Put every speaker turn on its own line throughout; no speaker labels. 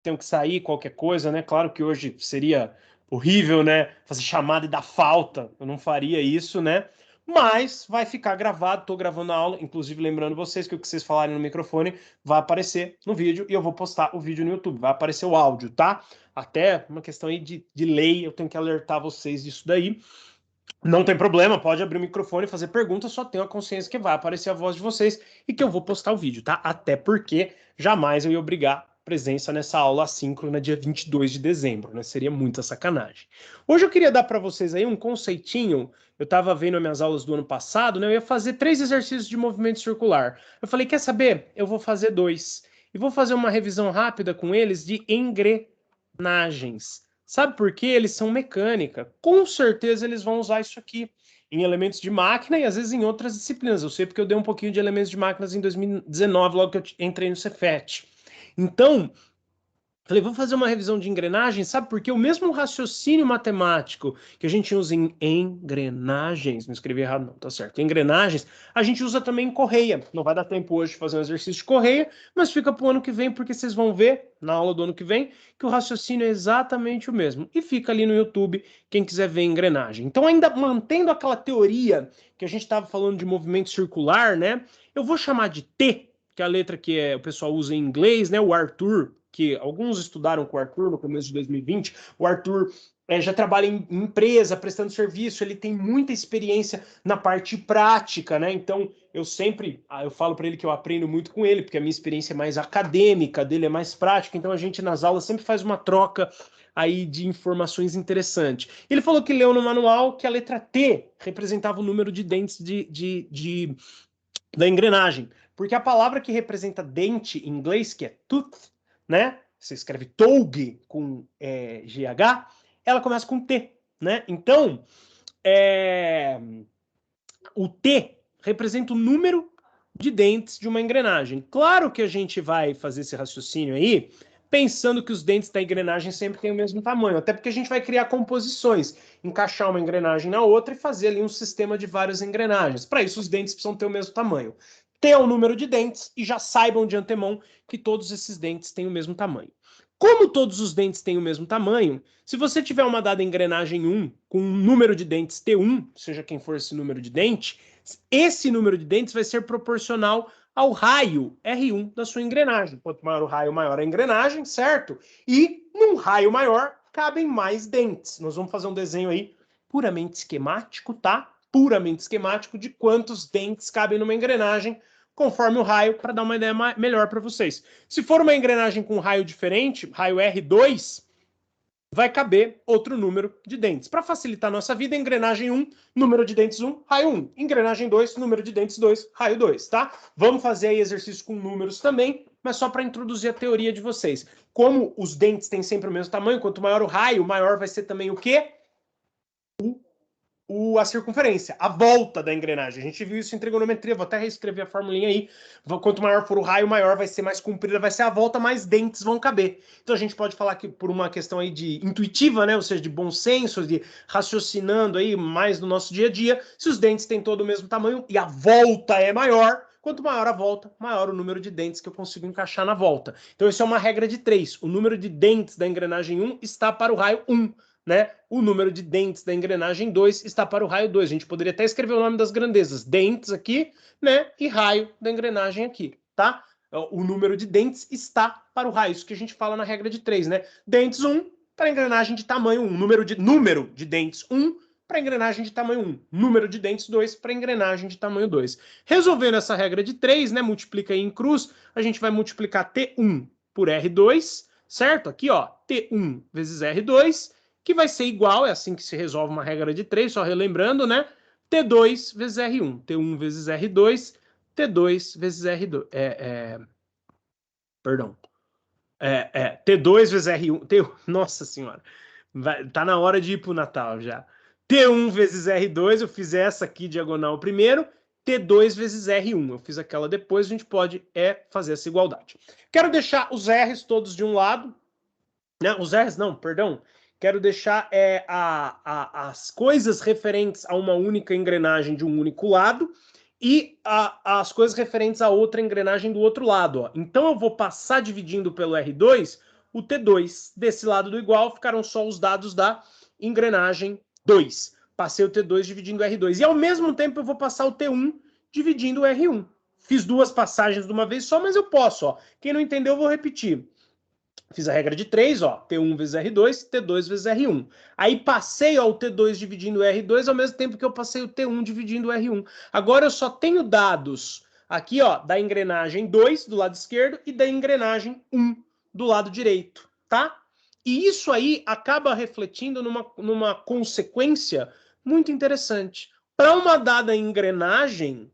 tenho que sair, qualquer coisa, né? Claro que hoje seria horrível, né? Fazer chamada e dar falta. Eu não faria isso, né? Mas vai ficar gravado, tô gravando a aula, inclusive lembrando vocês que o que vocês falarem no microfone vai aparecer no vídeo e eu vou postar o vídeo no YouTube, vai aparecer o áudio, tá? Até uma questão aí de lei, eu tenho que alertar vocês disso daí. Não tem problema, pode abrir o microfone e fazer perguntas, só tenho a consciência que vai aparecer a voz de vocês e que eu vou postar o vídeo, tá? Até porque jamais eu ia obrigar presença nessa aula assíncrona dia 22 de dezembro, né? Seria muita sacanagem. Hoje eu queria dar para vocês aí um conceitinho, eu estava vendo as minhas aulas do ano passado, né? Eu ia fazer 3 exercícios de movimento circular. Eu falei, quer saber? Eu vou fazer 2. E vou fazer uma revisão rápida com eles de engrenagens. Sabe por quê? Eles são mecânica. Com certeza eles vão usar isso aqui em elementos de máquina e às vezes em outras disciplinas. Eu sei porque eu dei um pouquinho de elementos de máquinas em 2019, logo que eu entrei no Cefet. Então, falei, vou fazer uma revisão de engrenagens, sabe? Porque o mesmo raciocínio matemático que a gente usa em engrenagens, não escrevi errado não, tá certo, engrenagens, a gente usa também em correia. Não vai dar tempo hoje de fazer um exercício de correia, mas fica para o ano que vem, porque vocês vão ver na aula do ano que vem que o raciocínio é exatamente o mesmo. E fica ali no YouTube, quem quiser ver engrenagem. Então, ainda mantendo aquela teoria que a gente estava falando de movimento circular, né? Eu vou chamar de T, que é a letra que o pessoal usa em inglês, né? O Arthur, que alguns estudaram com o Arthur no começo de 2020. O Arthur já trabalha em empresa, prestando serviço, ele tem muita experiência na parte prática, né? Então, eu falo para ele que eu aprendo muito com ele, porque a minha experiência é mais acadêmica, dele é mais prática, então a gente nas aulas sempre faz uma troca aí de informações interessantes. Ele falou que leu no manual que a letra T representava o número de dentes da engrenagem, porque a palavra que representa dente em inglês, que é tooth, né? Você escreve togue com GH, ela começa com T, né? Então, o T representa o número de dentes de uma engrenagem. Claro que a gente vai fazer esse raciocínio aí pensando que os dentes da engrenagem sempre têm o mesmo tamanho, até porque a gente vai criar composições, encaixar uma engrenagem na outra e fazer ali um sistema de várias engrenagens. Para isso, os dentes precisam ter o mesmo tamanho. T é o número de dentes e já saibam de antemão que todos esses dentes têm o mesmo tamanho. Como todos os dentes têm o mesmo tamanho, se você tiver uma dada engrenagem 1 com um número de dentes T1, seja quem for esse número de dente, esse número de dentes vai ser proporcional ao raio R1 da sua engrenagem. Quanto maior o raio, maior a engrenagem, certo? E num raio maior cabem mais dentes. Nós vamos fazer um desenho aí puramente esquemático, tá? Puramente esquemático de quantos dentes cabem numa engrenagem conforme o raio, para dar uma ideia melhor para vocês. Se for uma engrenagem com raio diferente, raio R2, vai caber outro número de dentes. Para facilitar a nossa vida, engrenagem 1, número de dentes 1, raio 1. Engrenagem 2, número de dentes 2, raio 2, tá? Vamos fazer aí exercício com números também, mas só para introduzir a teoria de vocês. Como os dentes têm sempre o mesmo tamanho, quanto maior o raio, maior vai ser também o quê? A circunferência, a volta da engrenagem. A gente viu isso em trigonometria, vou até reescrever a formulinha aí. Quanto maior for o raio, maior vai ser, mais comprida vai ser a volta, mais dentes vão caber. Então a gente pode falar que por uma questão aí de intuitiva, né, ou seja, de bom senso, de raciocinando aí mais no nosso dia a dia, se os dentes têm todo o mesmo tamanho e a volta é maior, quanto maior a volta, maior o número de dentes que eu consigo encaixar na volta. Então isso é uma regra de 3. O número de dentes da engrenagem 1 está para o raio 1. Né? O número de dentes da engrenagem 2 está para o raio 2. A gente poderia até escrever o nome das grandezas. Dentes aqui, né? E raio da engrenagem aqui, tá? O número de dentes está para o raio. Isso que a gente fala na regra de 3, né? Dentes 1 para engrenagem de tamanho 1. Número de dentes 1 para engrenagem de tamanho 1. Número de dentes 2 para engrenagem de tamanho 2. Resolvendo essa regra de 3, né? Multiplica aí em cruz. A gente vai multiplicar T1 por R2, certo? Aqui, ó, T1 vezes R2, que vai ser igual, é assim que se resolve uma regra de 3, só relembrando, né? T2 vezes R1. T1 vezes R2, T2 vezes R2. Perdão. T2 vezes R1. Nossa senhora. Tá na hora de ir pro Natal já. T1 vezes R2, eu fiz essa aqui diagonal primeiro. T2 vezes R1, eu fiz aquela depois, a gente pode fazer essa igualdade. Quero deixar os R's todos de um lado, né? Os R's não, perdão. Quero deixar as coisas referentes a uma única engrenagem de um único lado e as coisas referentes a outra engrenagem do outro lado. Ó. Então eu vou passar dividindo pelo R2 o T2. Desse lado do igual ficaram só os dados da engrenagem 2. Passei o T2 dividindo o R2. E ao mesmo tempo eu vou passar o T1 dividindo o R1. Fiz duas passagens de uma vez só, mas eu posso. Ó. Quem não entendeu, eu vou repetir. Fiz a regra de 3, ó, T1 vezes R2, T2 vezes R1. Aí passei ó, o T2 dividindo o R2 ao mesmo tempo que eu passei o T1 dividindo o R1. Agora eu só tenho dados aqui ó, da engrenagem 2 do lado esquerdo e da engrenagem 1 do lado direito, tá? E isso aí acaba refletindo numa consequência muito interessante. Para uma dada engrenagem,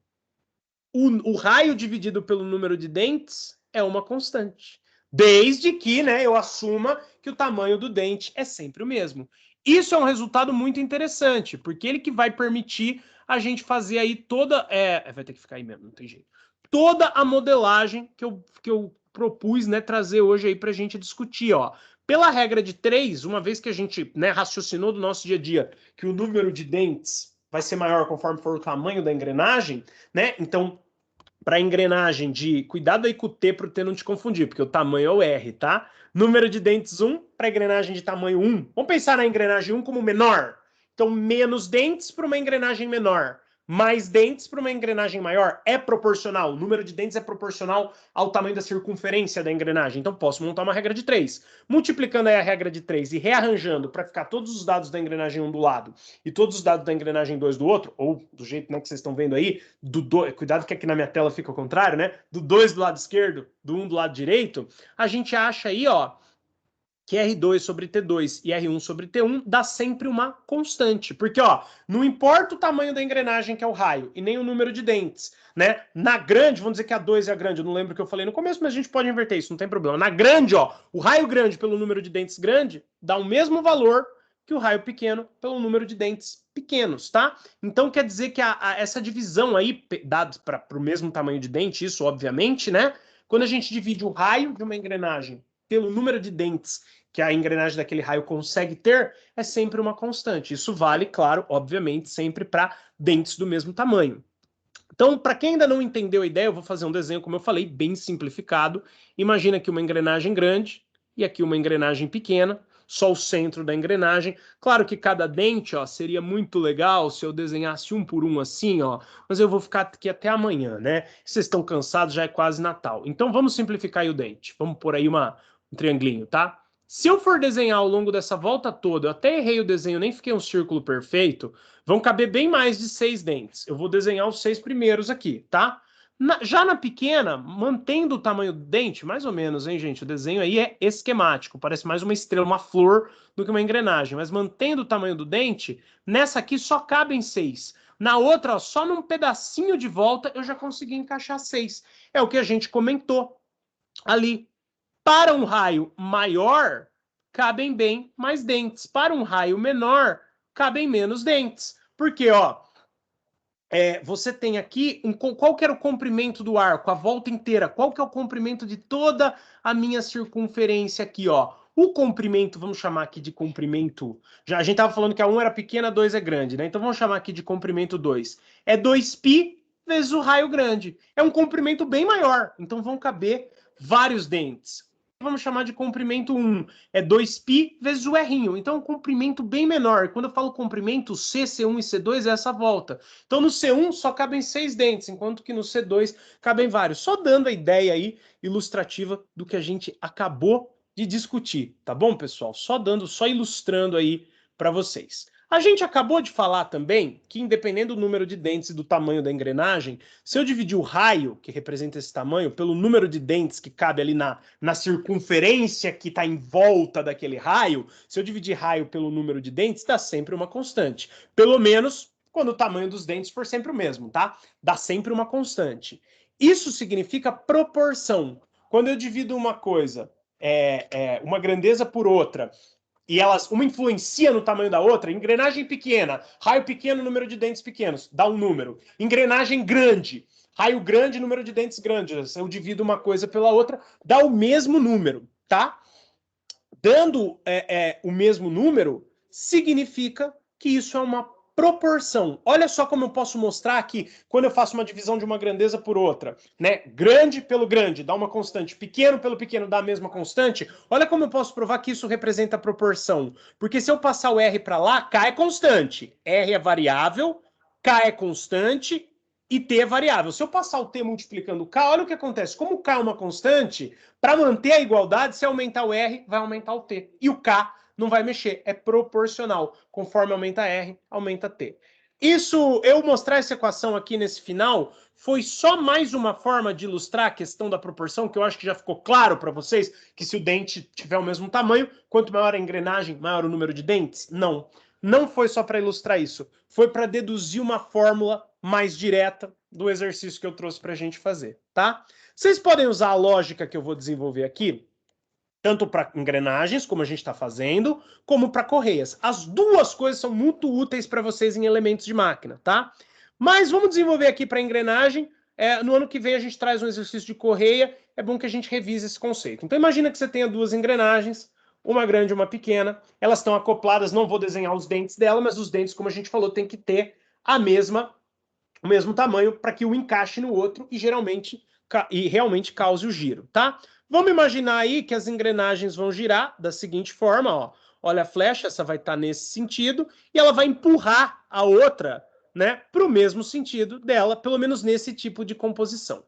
o raio dividido pelo número de dentes é uma constante. Desde que né, eu assuma que o tamanho do dente é sempre o mesmo. Isso é um resultado muito interessante, porque ele que vai permitir a gente fazer aí toda... vai ter que ficar aí mesmo, não tem jeito. Toda a modelagem que eu propus né, trazer hoje aí para a gente discutir. Ó. Pela regra de 3, uma vez que a gente né, raciocinou do nosso dia a dia que o número de dentes vai ser maior conforme for o tamanho da engrenagem, né? Então, para a engrenagem de... Cuidado aí com o T para o T não te confundir, porque o tamanho é o R, tá? Número de dentes 1 para a engrenagem de tamanho 1. Vamos pensar na engrenagem 1 como menor. Então, menos dentes para uma engrenagem menor. Mais dentes para uma engrenagem maior. É proporcional. O número de dentes é proporcional ao tamanho da circunferência da engrenagem. Então, posso montar uma regra de 3. Multiplicando aí a regra de 3 e rearranjando para ficar todos os dados da engrenagem 1 do lado e todos os dados da engrenagem 2 do outro, ou do jeito né, que vocês estão vendo aí, cuidado que aqui na minha tela fica ao contrário, né? Do 2 do lado esquerdo, do 1 do lado direito, a gente acha aí, ó, que R2 sobre T2 e R1 sobre T1 dá sempre uma constante. Porque, ó, não importa o tamanho da engrenagem, que é o raio, e nem o número de dentes, né? Na grande, vamos dizer que a 2 é a grande, eu não lembro o que eu falei no começo, mas a gente pode inverter isso, não tem problema. Na grande, ó, o raio grande pelo número de dentes grande dá o mesmo valor que o raio pequeno pelo número de dentes pequenos, tá? Então quer dizer que essa divisão aí, dada para o mesmo tamanho de dente, isso obviamente, né? Quando a gente divide o raio de uma engrenagem pelo número de dentes que a engrenagem daquele raio consegue ter, é sempre uma constante. Isso vale, claro, obviamente, sempre para dentes do mesmo tamanho. Então, para quem ainda não entendeu a ideia, eu vou fazer um desenho, como eu falei, bem simplificado. Imagina aqui uma engrenagem grande e aqui uma engrenagem pequena, só o centro da engrenagem. Claro que cada dente, ó, seria muito legal se eu desenhasse um por um assim, ó, mas eu vou ficar aqui até amanhã, né? Vocês estão cansados, já é quase Natal. Então, vamos simplificar aí o dente. Vamos pôr aí um triangulinho, tá? Se eu for desenhar ao longo dessa volta toda, eu até errei o desenho, nem fiquei um círculo perfeito, vão caber bem mais de 6 dentes. Eu vou desenhar os 6 primeiros aqui, tá? Já na pequena, mantendo o tamanho do dente, mais ou menos, hein, gente? O desenho aí é esquemático, parece mais uma estrela, uma flor, do que uma engrenagem. Mas mantendo o tamanho do dente, nessa aqui só cabem 6. Na outra, ó, só num pedacinho de volta, eu já consegui encaixar 6. É o que a gente comentou ali. Para um raio maior, cabem bem mais dentes. Para um raio menor, cabem menos dentes. Porque, ó, você tem aqui, qual que era o comprimento do arco? A volta inteira. Qual que é o comprimento de toda a minha circunferência aqui, ó? O comprimento, vamos chamar aqui de comprimento... A gente estava falando que a 1 era pequena, a 2 é grande, né? Então vamos chamar aqui de comprimento 2. É 2π vezes o raio grande. É um comprimento bem maior. Então vão caber vários dentes. Vamos chamar de comprimento 1. É 2π vezes o R. Então é um comprimento bem menor. Quando eu falo comprimento, C, C1 e C2 é essa volta. Então no C1 só cabem 6 dentes, enquanto que no C2 cabem vários. Só dando a ideia aí ilustrativa do que a gente acabou de discutir, tá bom, pessoal? Só ilustrando aí para vocês. A gente acabou de falar também que, independendo do número de dentes e do tamanho da engrenagem, se eu dividir o raio, que representa esse tamanho, pelo número de dentes que cabe ali na circunferência que está em volta daquele raio, se eu dividir raio pelo número de dentes, dá sempre uma constante. Pelo menos quando o tamanho dos dentes for sempre o mesmo, tá? Dá sempre uma constante. Isso significa proporção. Quando eu divido uma coisa, uma grandeza por outra, e uma influencia no tamanho da outra, engrenagem pequena, raio pequeno, número de dentes pequenos, dá um número. Engrenagem grande, raio grande, número de dentes grandes. Eu divido uma coisa pela outra, dá o mesmo número, tá? Dando o mesmo número, significa que isso é uma proporção. Olha só como eu posso mostrar aqui, quando eu faço uma divisão de uma grandeza por outra, né? Grande pelo grande dá uma constante, pequeno pelo pequeno dá a mesma constante. Olha como eu posso provar que isso representa a proporção. Porque se eu passar o R para lá, K é constante. R é variável, K é constante e T é variável. Se eu passar o T multiplicando o K, olha o que acontece. Como o K é uma constante, para manter a igualdade, se aumentar o R, vai aumentar o T. E o K não vai mexer, é proporcional. Conforme aumenta R, aumenta T. Isso, eu mostrar essa equação aqui nesse final, foi só mais uma forma de ilustrar a questão da proporção, que eu acho que já ficou claro para vocês, que se o dente tiver o mesmo tamanho, quanto maior a engrenagem, maior o número de dentes? Não. Não foi só para ilustrar isso. Foi para deduzir uma fórmula mais direta do exercício que eu trouxe para a gente fazer, tá? Vocês podem usar a lógica que eu vou desenvolver aqui, tanto para engrenagens, como a gente está fazendo, como para correias. As duas coisas são muito úteis para vocês em elementos de máquina, tá? Mas vamos desenvolver aqui para engrenagem. No ano que vem a gente traz um exercício de correia. É bom que a gente revise esse conceito. Então imagina que você tenha duas engrenagens, uma grande e uma pequena. Elas estão acopladas, não vou desenhar os dentes dela, mas os dentes, como a gente falou, tem que ter o mesmo tamanho para que um encaixe no outro e realmente cause o giro, tá? Vamos imaginar aí que as engrenagens vão girar da seguinte forma, ó. Olha a flecha, essa vai estar nesse sentido, e ela vai empurrar a outra, né, para o mesmo sentido dela, pelo menos nesse tipo de composição.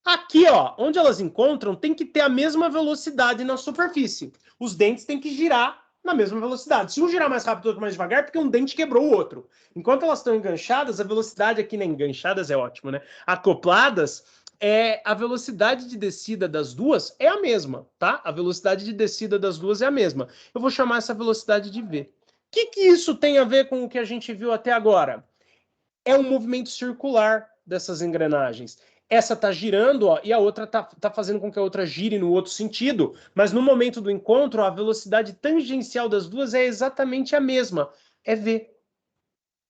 Aqui, ó, onde elas encontram, tem que ter a mesma velocidade na superfície. Os dentes têm que girar na mesma velocidade. Se um girar mais rápido e outro mais devagar, é porque um dente quebrou o outro. Enquanto elas estão enganchadas, a velocidade aqui, né, enganchadas é ótimo, né? Acopladas, a velocidade de descida das duas é a mesma, tá? A velocidade de descida das duas é a mesma. Eu vou chamar essa velocidade de V. O que isso tem a ver com o que a gente viu até agora? É um movimento circular dessas engrenagens. Essa está girando, ó, e a outra tá fazendo com que a outra gire no outro sentido, mas no momento do encontro, a velocidade tangencial das duas é exatamente a mesma, é V.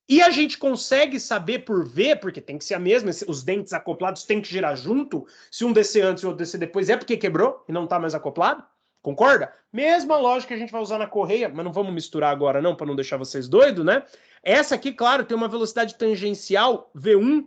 E a gente consegue saber por V, porque tem que ser a mesma, os dentes acoplados têm que girar junto, se um descer antes e o outro descer depois, é porque quebrou e não está mais acoplado, concorda? Mesma lógica que a gente vai usar na correia, mas não vamos misturar agora não, para não deixar vocês doidos, né? Essa aqui, claro, tem uma velocidade tangencial V1,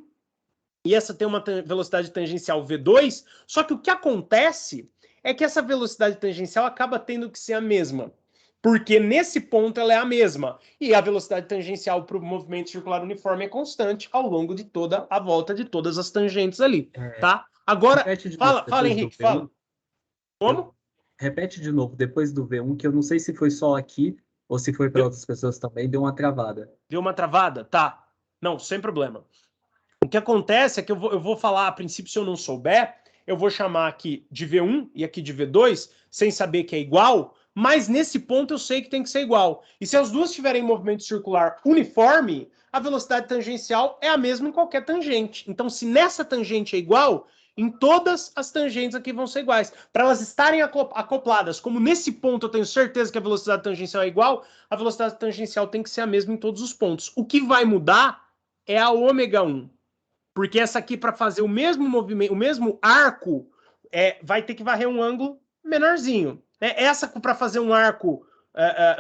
e essa tem uma velocidade tangencial V2, só que o que acontece é que essa velocidade tangencial acaba tendo que ser a mesma, porque nesse ponto ela é a mesma, e a velocidade tangencial para o movimento circular uniforme é constante ao longo de toda a volta de todas as tangentes ali, tá? Agora, fala Henrique, fala. Como?
Repete de novo, depois do V1, que eu não sei se foi só aqui ou se foi para outras pessoas também, deu uma travada.
Deu uma travada? Tá. Não, sem problema. O que acontece é que eu vou falar, a princípio, se eu não souber, eu vou chamar aqui de V1 e aqui de V2, sem saber que é igual, mas nesse ponto eu sei que tem que ser igual. E se as duas tiverem movimento circular uniforme, a velocidade tangencial é a mesma em qualquer tangente. Então, se nessa tangente é igual, em todas as tangentes aqui vão ser iguais. Para elas estarem acopladas, como nesse ponto eu tenho certeza que a velocidade tangencial é igual, a velocidade tangencial tem que ser a mesma em todos os pontos. O que vai mudar é a ômega 1. Porque essa aqui, para fazer o mesmo movimento, o mesmo arco, vai ter que varrer um ângulo menorzinho. Essa, para fazer um arco,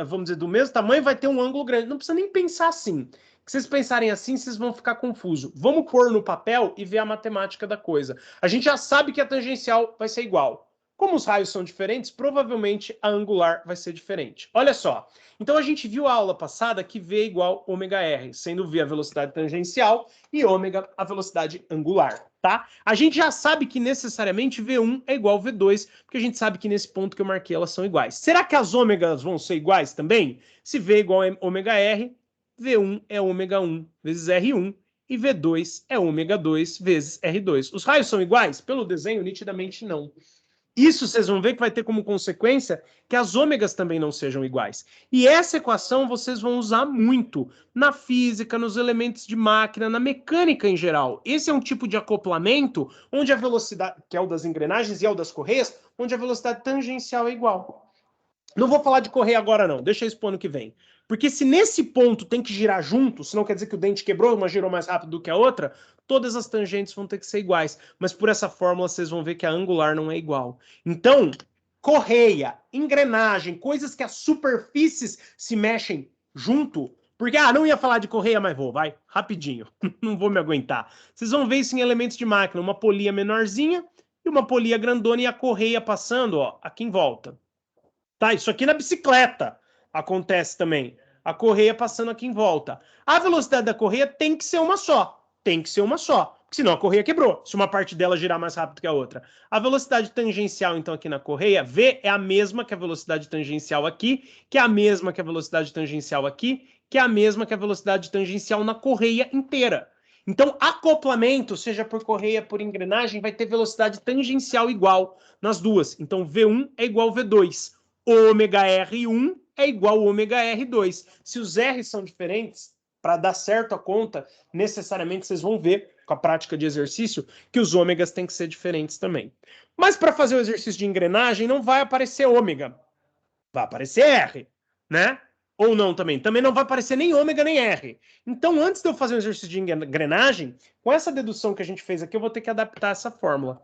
vamos dizer, do mesmo tamanho, vai ter um ângulo grande. Não precisa nem pensar assim. Se vocês pensarem assim, vocês vão ficar confusos. Vamos pôr no papel e ver a matemática da coisa. A gente já sabe que a tangencial vai ser igual. Como os raios são diferentes, provavelmente a angular vai ser diferente. Olha só. Então a gente viu a aula passada que V é igual ômega R, sendo V a velocidade tangencial e ômega a velocidade angular, tá? A gente já sabe que necessariamente V1 é igual a V2, porque a gente sabe que nesse ponto que eu marquei elas são iguais. Será que as ômegas vão ser iguais também? Se V é igual a ômega R, V1 é ômega 1 vezes R1 e V2 é ômega 2 vezes R2. Os raios são iguais? Pelo desenho, nitidamente não. Isso vocês vão ver que vai ter como consequência que as ômegas também não sejam iguais. E essa equação vocês vão usar muito na física, nos elementos de máquina, na mecânica em geral. Esse é um tipo de acoplamento onde a velocidade, que é o das engrenagens e é o das correias, onde a velocidade tangencial é igual. Não vou falar de correia agora não, deixa isso para o ano que vem. Porque se nesse ponto tem que girar junto, senão quer dizer que o dente quebrou, uma girou mais rápido do que a outra, todas as tangentes vão ter que ser iguais. Mas por essa fórmula vocês vão ver que a angular não é igual. Então, correia, engrenagem, coisas que as superfícies se mexem junto, Porque, não ia falar de correia, mas vou, vai, rapidinho. Não vou me aguentar. Vocês vão ver isso em elementos de máquina, uma polia menorzinha e uma polia grandona e a correia passando, ó, aqui em volta. Tá, isso aqui na bicicleta acontece também. A correia passando aqui em volta. A velocidade da correia tem que ser uma só. Tem que ser uma só. Porque senão a correia quebrou, se uma parte dela girar mais rápido que a outra. A velocidade tangencial, então, aqui na correia, V é a mesma que a velocidade tangencial aqui, que é a mesma que a velocidade tangencial aqui, que é a mesma que a velocidade tangencial na correia inteira. Então, acoplamento, seja por correia, por engrenagem, vai ter velocidade tangencial igual nas duas. Então, V1 é igual a V2. Ômega R1 é igual a ômega R2. Se os R são diferentes, para dar certo a conta, necessariamente vocês vão ver, com a prática de exercício, que os ômegas têm que ser diferentes também. Mas para fazer o exercício de engrenagem, não vai aparecer ômega. Vai aparecer R, né? Ou não também. Também não vai aparecer nem ômega nem R. Então, antes de eu fazer um exercício de engrenagem, com essa dedução que a gente fez aqui, eu vou ter que adaptar essa fórmula.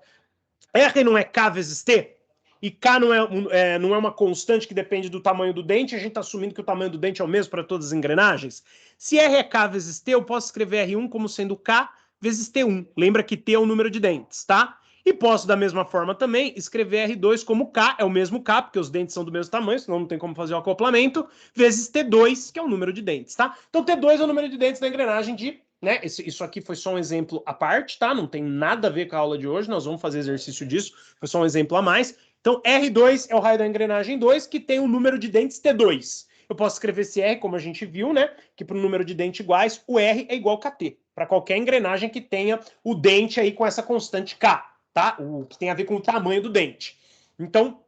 R não é K vezes T? E K não é uma constante que depende do tamanho do dente, a gente está assumindo que o tamanho do dente é o mesmo para todas as engrenagens. Se R é K vezes T, eu posso escrever R1 como sendo K vezes T1. Lembra que T é o número de dentes, tá? E posso, da mesma forma também, escrever R2 como K, é o mesmo K, porque os dentes são do mesmo tamanho, senão não tem como fazer o acoplamento, vezes T2, que é o número de dentes, tá? Então T2 é o número de dentes da engrenagem de... Né? Isso aqui foi só um exemplo à parte, tá? Não tem nada a ver com a aula de hoje, nós vamos fazer exercício disso, foi só um exemplo a mais. Então, R2 é o raio da engrenagem 2, que tem o número de dentes T2. Eu posso escrever esse R, como a gente viu, né? Que para o número de dentes iguais, o R é igual a KT. Para qualquer engrenagem que tenha o dente aí com essa constante K, tá? O que tem a ver com o tamanho do dente. Então,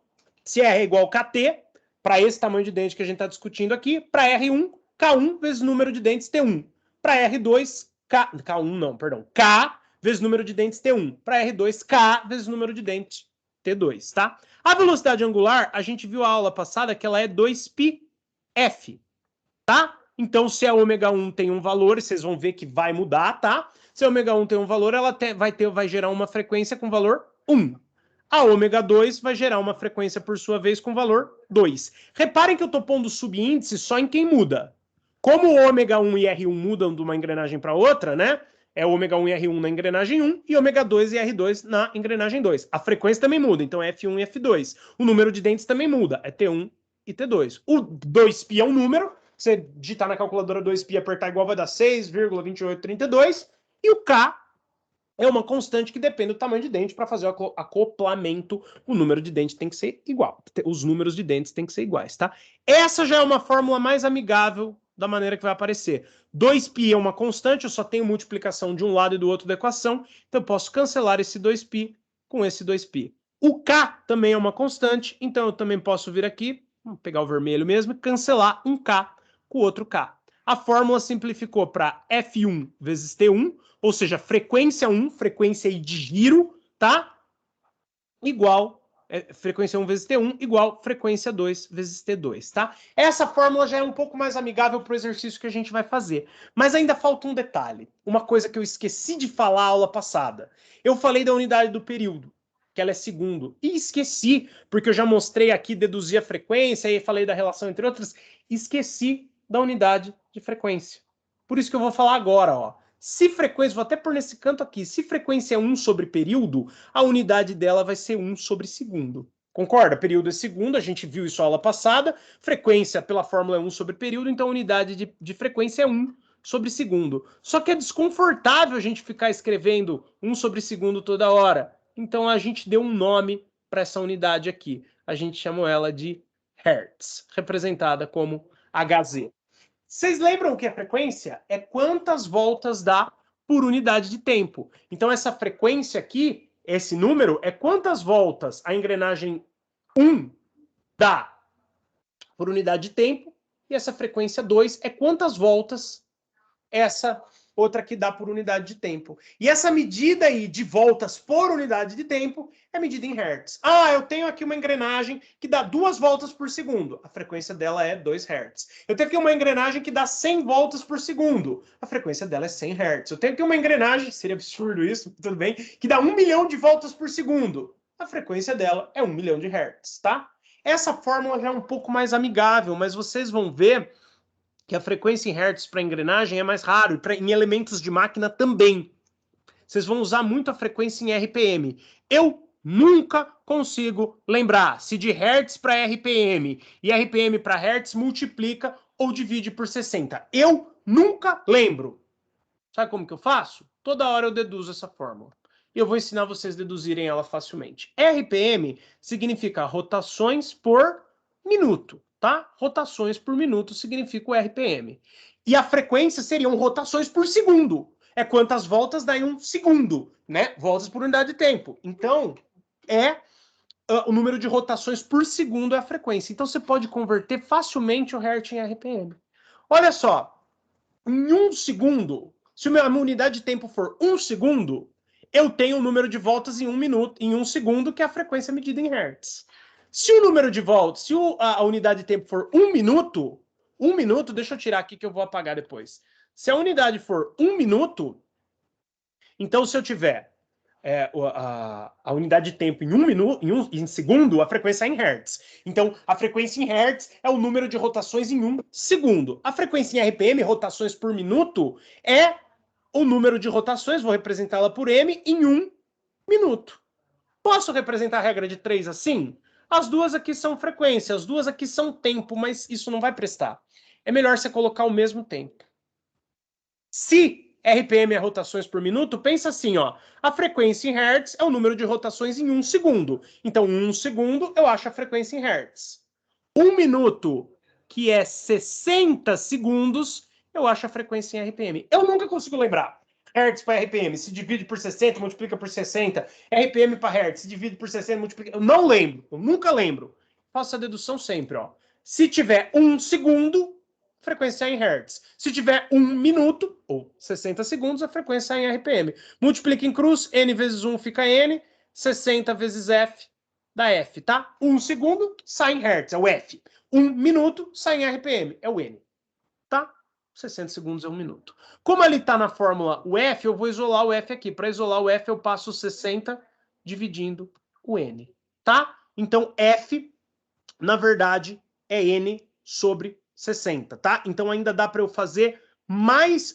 se R é igual a KT, para esse tamanho de dente que a gente está discutindo aqui, para R1, K1 vezes o número de dentes T1. Para R2, K1 não, perdão, K vezes o número de dentes T1. Para R2, K vezes o número de dentes T2, tá? A velocidade angular, a gente viu a aula passada que ela é 2πf, tá? Então, se a ômega 1 tem um valor, vocês vão ver que vai mudar, tá? Se a ômega 1 tem um valor, ela vai gerar uma frequência com valor 1. A ômega 2 vai gerar uma frequência, por sua vez, com valor 2. Reparem que eu estou pondo subíndice só em quem muda. Como o ômega 1 e R1 mudam de uma engrenagem para outra, né? É ômega 1 e R1 na engrenagem 1 e ômega 2 e R2 na engrenagem 2. A frequência também muda, então é F1 e F2. O número de dentes também muda, é T1 e T2. O 2π é um número, você digitar na calculadora 2π e apertar igual vai dar 6,2832. E o K é uma constante que depende do tamanho de dente. Para fazer o acoplamento, o número de dentes tem que ser igual. Os números de dentes têm que ser iguais, tá? Essa já é uma fórmula mais amigável da maneira que vai aparecer. 2π é uma constante, eu só tenho multiplicação de um lado e do outro da equação, então eu posso cancelar esse 2π com esse 2π. O K também é uma constante, então eu também posso vir aqui, vamos pegar o vermelho mesmo, e cancelar um K com o outro K. A fórmula simplificou para F1 vezes T1, ou seja, frequência 1, frequência de giro, tá? Igual, frequência 1 vezes T1 igual frequência 2 vezes T2, tá? Essa fórmula já é um pouco mais amigável para o exercício que a gente vai fazer. Mas ainda falta um detalhe, uma coisa que eu esqueci de falar na aula passada. Eu falei da unidade do período, que ela é segundo, e esqueci, porque eu já mostrei aqui, deduzi a frequência, e falei da relação entre outras, esqueci da unidade de frequência. Por isso que eu vou falar agora, ó. Se frequência, vou até pôr nesse canto aqui, se frequência é 1 sobre período, a unidade dela vai ser 1 sobre segundo. Concorda? Período é segundo, a gente viu isso na aula passada, frequência pela fórmula é 1 sobre período, então a unidade de frequência é 1 sobre segundo. Só que é desconfortável a gente ficar escrevendo 1 sobre segundo toda hora. Então a gente deu um nome para essa unidade aqui. A gente chamou ela de Hertz, representada como Hz. Vocês lembram o que é frequência? É quantas voltas dá por unidade de tempo. Então, essa frequência aqui, esse número, é quantas voltas a engrenagem 1 dá por unidade de tempo. E essa frequência 2 é quantas voltas essa outra que dá por unidade de tempo. E essa medida aí de voltas por unidade de tempo é medida em Hertz. Eu tenho aqui uma engrenagem que dá 2 voltas por segundo. A frequência dela é 2 Hertz. Eu tenho aqui uma engrenagem que dá 100 voltas por segundo. A frequência dela é 100 Hertz. Eu tenho aqui uma engrenagem, seria absurdo isso, tudo bem, que dá 1 milhão de voltas por segundo. A frequência dela é 1 milhão de Hertz, tá? Essa fórmula já é um pouco mais amigável, mas vocês vão ver que a frequência em hertz para engrenagem é mais raro, e em elementos de máquina também. Vocês vão usar muito a frequência em RPM. Eu nunca consigo lembrar se de hertz para RPM e RPM para hertz multiplica ou divide por 60. Eu nunca lembro. Sabe como que eu faço? Toda hora eu deduzo essa fórmula. E eu vou ensinar vocês a deduzirem ela facilmente. RPM significa rotações por minuto, tá? Rotações por minuto significa o RPM. E a frequência seriam rotações por segundo. É quantas voltas dá em um segundo, né? Voltas por unidade de tempo. Então, o número de rotações por segundo é a frequência. Então, você pode converter facilmente o hertz em RPM. Olha só, em um segundo, se a minha unidade de tempo for 1 segundo, eu tenho o número de voltas em 1 minuto, em 1 segundo, que é a frequência medida em hertz. Se o número de voltas, se a unidade de tempo for 1 minuto, deixa eu tirar aqui que eu vou apagar depois. Se a unidade for 1 minuto, então se eu tiver a unidade de tempo em 1 minuto, em segundo, a frequência é em hertz. Então, a frequência em hertz é o número de rotações em 1 segundo. A frequência em RPM, rotações por minuto, é o número de rotações, vou representá-la por M, em 1 minuto. Posso representar a regra de 3 assim? As duas aqui são frequência, as duas aqui são tempo, mas isso não vai prestar. É melhor você colocar o mesmo tempo. Se RPM é rotações por minuto, pensa assim, ó. A frequência em hertz é o número de rotações em 1 segundo. Então, 1 segundo, eu acho a frequência em hertz. 1 minuto, que é 60 segundos, eu acho a frequência em RPM. Eu nunca consigo lembrar. Hertz para RPM, se divide por 60, multiplica por 60. RPM para hertz, se divide por 60, multiplica... Eu não lembro, eu nunca lembro. Faço a dedução sempre, ó. Se tiver 1 segundo, frequência em hertz. Se tiver 1 minuto, ou 60 segundos, a frequência é em RPM. Multiplica em cruz, N vezes 1 fica N, 60 vezes F dá F, tá? 1 segundo sai em hertz, é o F. 1 minuto sai em RPM, é o N, tá? 60 segundos é 1 minuto. Como ali está na fórmula o F, eu vou isolar o F aqui. Para isolar o F, eu passo 60 dividindo o N, tá? Então, F, na verdade, é N sobre 60, tá? Então ainda dá para eu fazer mais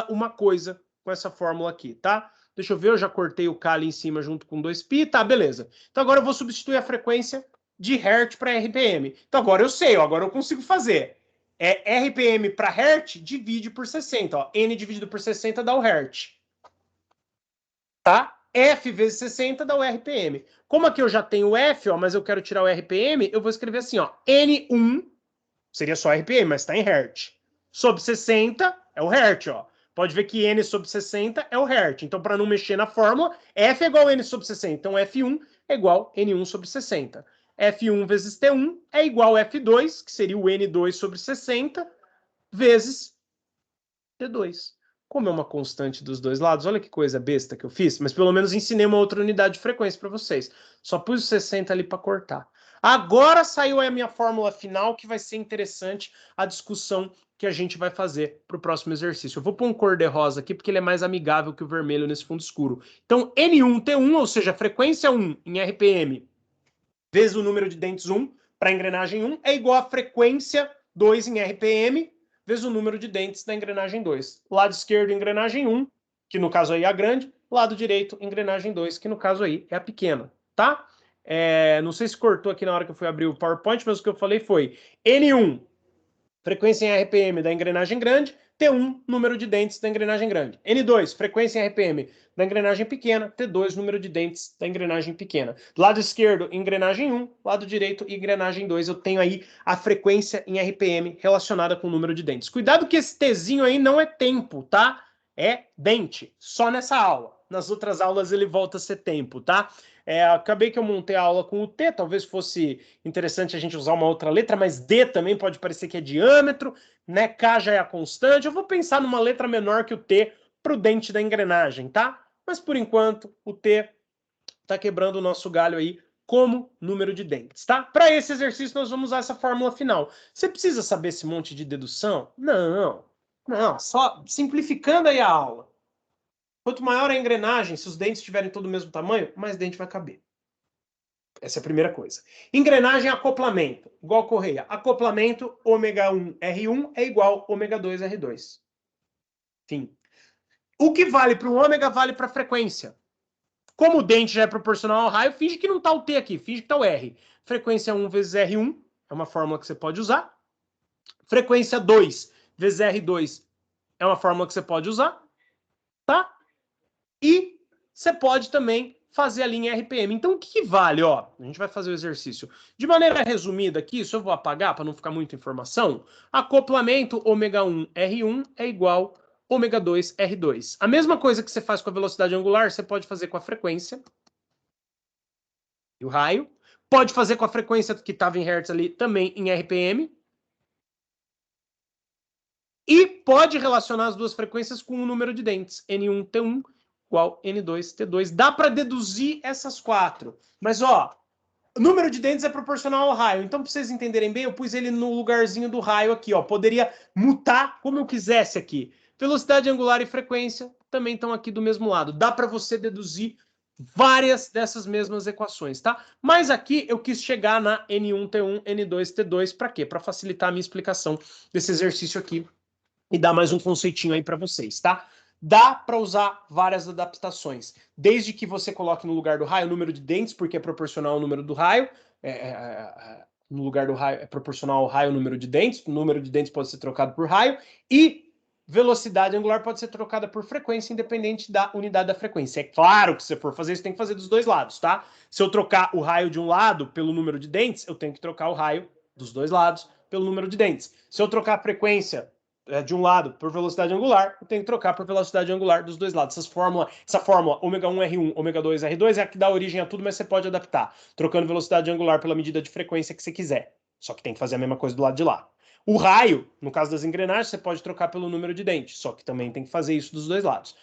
uma coisa com essa fórmula aqui, tá? Deixa eu ver, eu já cortei o K ali em cima junto com 2π, tá, beleza. Então agora eu vou substituir a frequência de Hertz para RPM. Então agora eu sei, ó, agora eu consigo fazer. RPM para Hertz divide por 60, ó. N dividido por 60 dá o Hertz. Tá? F vezes 60 dá o RPM. Como aqui eu já tenho o F, ó, mas eu quero tirar o RPM, eu vou escrever assim, ó, N1 seria só RPM, mas está em Hertz. Sobre 60 é o Hertz, ó. Pode ver que N sobre 60 é o Hertz. Então, para não mexer na fórmula, F é igual a N sobre 60. Então, F1 é igual a N1 sobre 60. F1 vezes T1 é igual a F2, que seria o N2 sobre 60, vezes T2. Como é uma constante dos dois lados, olha que coisa besta que eu fiz, mas pelo menos ensinei uma outra unidade de frequência para vocês. Só pus o 60 ali para cortar. Agora saiu a minha fórmula final, que vai ser interessante a discussão que a gente vai fazer para o próximo exercício. Eu vou pôr um cor de rosa aqui, porque ele é mais amigável que o vermelho nesse fundo escuro. Então, N1T1, ou seja, frequência 1 em RPM, vezes o número de dentes 1 para a engrenagem 1, é igual a frequência 2 em RPM, vezes o número de dentes da engrenagem 2. Lado esquerdo, engrenagem 1, que no caso aí é a grande. Lado direito, engrenagem 2, que no caso aí é a pequena, tá? Não sei se cortou aqui na hora que eu fui abrir o PowerPoint, mas o que eu falei foi N1, frequência em RPM da engrenagem grande, T1, número de dentes da engrenagem grande. N2, frequência em RPM da engrenagem pequena, T2, número de dentes da engrenagem pequena. Lado esquerdo, engrenagem 1, lado direito, engrenagem 2. Eu tenho aí a frequência em RPM relacionada com o número de dentes. Cuidado que esse Tzinho aí não é tempo, tá? É dente, só nessa aula. Nas outras aulas ele volta a ser tempo, tá? Acabei que eu montei a aula com o T, talvez fosse interessante a gente usar uma outra letra, mas D também pode parecer que é diâmetro, né? K já é a constante. Eu vou pensar numa letra menor que o T para o dente da engrenagem, tá? Mas por enquanto o T está quebrando o nosso galho aí como número de dentes, tá? Para esse exercício nós vamos usar essa fórmula final. Você precisa saber esse monte de dedução? Não, só simplificando aí a aula. Quanto maior a engrenagem, se os dentes estiverem todo o mesmo tamanho, mais dente vai caber. Essa é a primeira coisa. Engrenagem acoplamento, igual correia. Acoplamento ômega 1 R1 é igual ômega 2 R2. Enfim. O que vale para o ômega vale para a frequência. Como o dente já é proporcional ao raio, finge que não está o T aqui, finge que está o R. Frequência 1 vezes R1 é uma fórmula que você pode usar. Frequência 2 vezes R2 é uma fórmula que você pode usar. Tá? E você pode também fazer a linha RPM. Então, o que vale? Ó, a gente vai fazer o exercício. De maneira resumida aqui, isso eu vou apagar para não ficar muita informação. Acoplamento ômega 1 R1 é igual ômega 2 R2. A mesma coisa que você faz com a velocidade angular, você pode fazer com a frequência e o raio. Pode fazer com a frequência que estava em Hertz ali também em RPM. E pode relacionar as duas frequências com o número de dentes. N1T1 igual N2T2. Dá para deduzir essas quatro. Mas, ó, o número de dentes é proporcional ao raio. Então, para vocês entenderem bem, eu pus ele no lugarzinho do raio aqui, ó. Poderia mutar como eu quisesse aqui. Velocidade angular e frequência também estão aqui do mesmo lado. Dá para você deduzir várias dessas mesmas equações, tá? Mas aqui eu quis chegar na N1T1, N2T2. Para quê? Para facilitar a minha explicação desse exercício aqui e dar mais um conceitinho aí para vocês, tá? Dá para usar várias adaptações, desde que você coloque no lugar do raio o número de dentes, porque é proporcional ao número do raio, no lugar do raio é proporcional ao raio o número de dentes, o número de dentes pode ser trocado por raio, e velocidade angular pode ser trocada por frequência, independente da unidade da frequência. É claro que se você for fazer isso, tem que fazer dos dois lados, tá? Se eu trocar o raio de um lado pelo número de dentes, eu tenho que trocar o raio dos dois lados pelo número de dentes. Se eu trocar a frequência de um lado por velocidade angular, eu tenho que trocar por velocidade angular dos dois lados. Essa fórmula ômega 1 R1, ômega 2 R2 é a que dá origem a tudo, mas você pode adaptar, trocando velocidade angular pela medida de frequência que você quiser. Só que tem que fazer a mesma coisa do lado de lá. O raio, no caso das engrenagens, você pode trocar pelo número de dentes, só que também tem que fazer isso dos dois lados.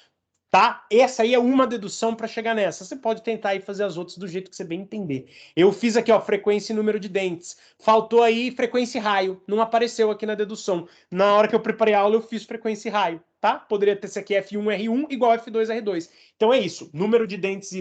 Tá? Essa aí é uma dedução para chegar nessa. Você pode tentar aí fazer as outras do jeito que você bem entender. Eu fiz aqui, ó, frequência e número de dentes. Faltou aí frequência e raio. Não apareceu aqui na dedução. Na hora que eu preparei a aula, eu fiz frequência e raio, tá? Poderia ter esse aqui F1R1 igual F2R2. Então é isso. Número de dentes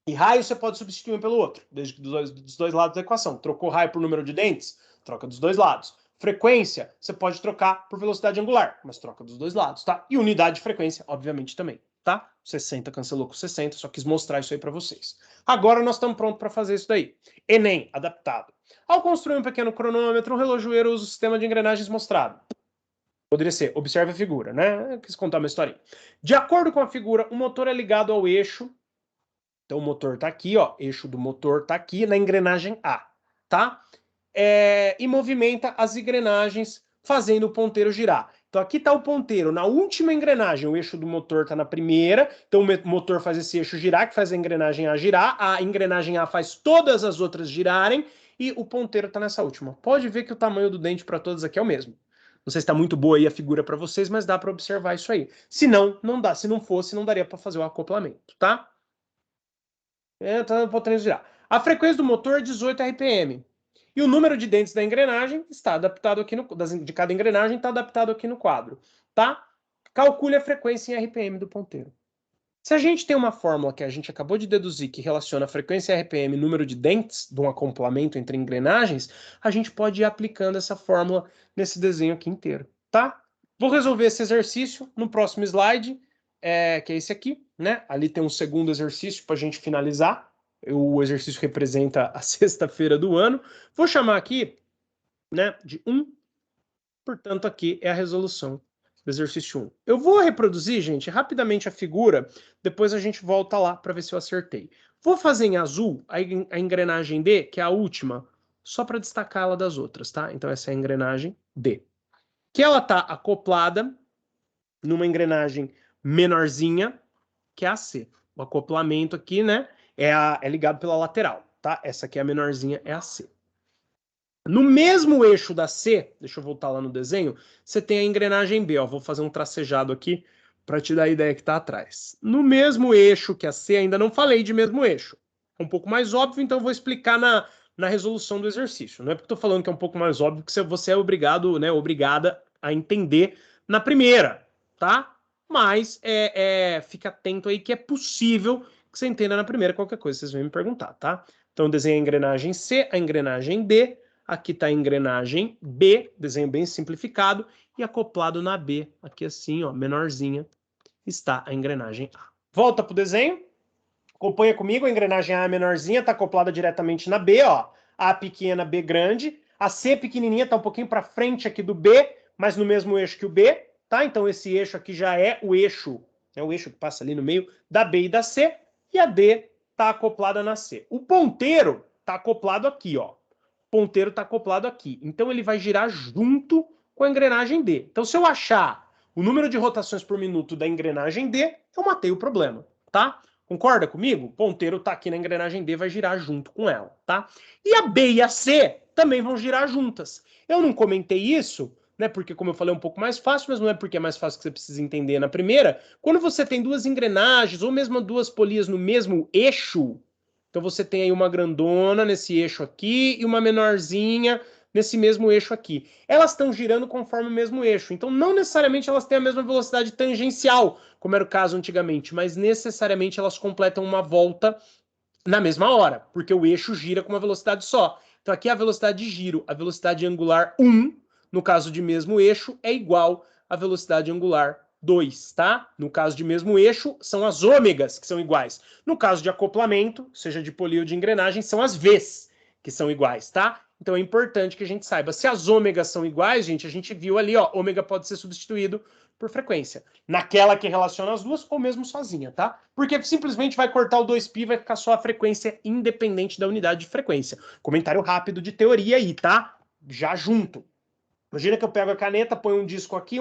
e raio você pode substituir um pelo outro, desde que dos dois lados da equação. Trocou raio por número de dentes, troca dos dois lados. Frequência, você pode trocar por velocidade angular, mas troca dos dois lados, tá? E unidade de frequência, obviamente, também, tá? 60 cancelou com 60, só quis mostrar isso aí para vocês. Agora nós estamos prontos para fazer isso daí. Enem, adaptado. Ao construir um pequeno cronômetro, o relojoeiro usa o sistema de engrenagens mostrado. Poderia ser, observe a figura, né? Eu quis contar uma historinha. De acordo com a figura, o motor é ligado ao eixo. Então o motor está aqui, ó. Eixo do motor está aqui na engrenagem A, tá? E movimenta as engrenagens fazendo o ponteiro girar. Então aqui está o ponteiro na última engrenagem, o eixo do motor está na primeira, então o motor faz esse eixo girar, que faz a engrenagem A girar, a engrenagem A faz todas as outras girarem, e o ponteiro está nessa última. Pode ver que o tamanho do dente para todas aqui é o mesmo. Não sei se está muito boa aí a figura para vocês, mas dá para observar isso aí. Se não, não dá. Se não fosse, não daria para fazer o acoplamento, tá? Tá podendo girar. A frequência do motor é 18 RPM. E o número de dentes da engrenagem está adaptado aqui de cada engrenagem está adaptado aqui no quadro, tá? Calcule a frequência em RPM do ponteiro. Se a gente tem uma fórmula que a gente acabou de deduzir que relaciona a frequência em RPM e número de dentes de um acoplamento entre engrenagens, a gente pode ir aplicando essa fórmula nesse desenho aqui inteiro, tá? Vou resolver esse exercício no próximo slide, que é esse aqui, né? Ali tem um segundo exercício para a gente finalizar. O exercício representa a sexta-feira do ano. Vou chamar aqui, né, de 1. Portanto, aqui é a resolução do exercício 1. Eu vou reproduzir, gente, rapidamente a figura, depois a gente volta lá para ver se eu acertei. Vou fazer em azul a engrenagem D, que é a última, só para destacar ela das outras, tá? Então essa é a engrenagem D. Que ela está acoplada numa engrenagem menorzinha, que é a C. O acoplamento aqui, né, é ligado pela lateral, tá? Essa aqui é a menorzinha, é a C. No mesmo eixo da C, deixa eu voltar lá no desenho, você tem a engrenagem B, ó, vou fazer um tracejado aqui para te dar a ideia que está atrás. No mesmo eixo que a C, ainda não falei de mesmo eixo. É um pouco mais óbvio, então eu vou explicar na resolução do exercício. Não é porque estou falando que é um pouco mais óbvio que você é obrigado, né, obrigada a entender na primeira, tá? Mas fica atento aí que é possível que você entenda na primeira qualquer coisa, vocês vão me perguntar, tá? Então, desenho a engrenagem C, a engrenagem D, aqui está a engrenagem B, desenho bem simplificado, e acoplado na B, aqui assim, ó, menorzinha, está a engrenagem A. Volta para o desenho, acompanha comigo, a engrenagem A menorzinha está acoplada diretamente na B, ó, A pequena, B grande, a C pequenininha está um pouquinho para frente aqui do B, mas no mesmo eixo que o B, tá? Então esse eixo aqui já é o eixo que passa ali no meio da B e da C, e a D está acoplada na C. O ponteiro está acoplado aqui, ó. O ponteiro está acoplado aqui. Então ele vai girar junto com a engrenagem D. Então se eu achar o número de rotações por minuto da engrenagem D, eu matei o problema, tá? Concorda comigo? O ponteiro está aqui na engrenagem D, vai girar junto com ela, tá? E a B e a C também vão girar juntas. Eu não comentei isso, né? Porque, como eu falei, é um pouco mais fácil, mas não é porque é mais fácil que você precisa entender na primeira. Quando você tem duas engrenagens, ou mesmo duas polias no mesmo eixo, então você tem aí uma grandona nesse eixo aqui e uma menorzinha nesse mesmo eixo aqui. Elas estão girando conforme o mesmo eixo. Então, não necessariamente elas têm a mesma velocidade tangencial, como era o caso antigamente, mas necessariamente elas completam uma volta na mesma hora, porque o eixo gira com uma velocidade só. Então, aqui a velocidade de giro, a velocidade angular 1, no caso de mesmo eixo, é igual à velocidade angular 2, tá? No caso de mesmo eixo, são as ômegas que são iguais. No caso de acoplamento, seja de polia ou de engrenagem, são as Vs que são iguais, tá? Então é importante que a gente saiba. Se as ômegas são iguais, gente, a gente viu ali, ó, ômega pode ser substituído por frequência. Naquela que relaciona as duas, ou mesmo sozinha, tá? Porque simplesmente vai cortar o 2π e vai ficar só a frequência independente da unidade de frequência. Comentário rápido de teoria aí, tá? Já junto. Imagina que eu pego a caneta, ponho um disco aqui,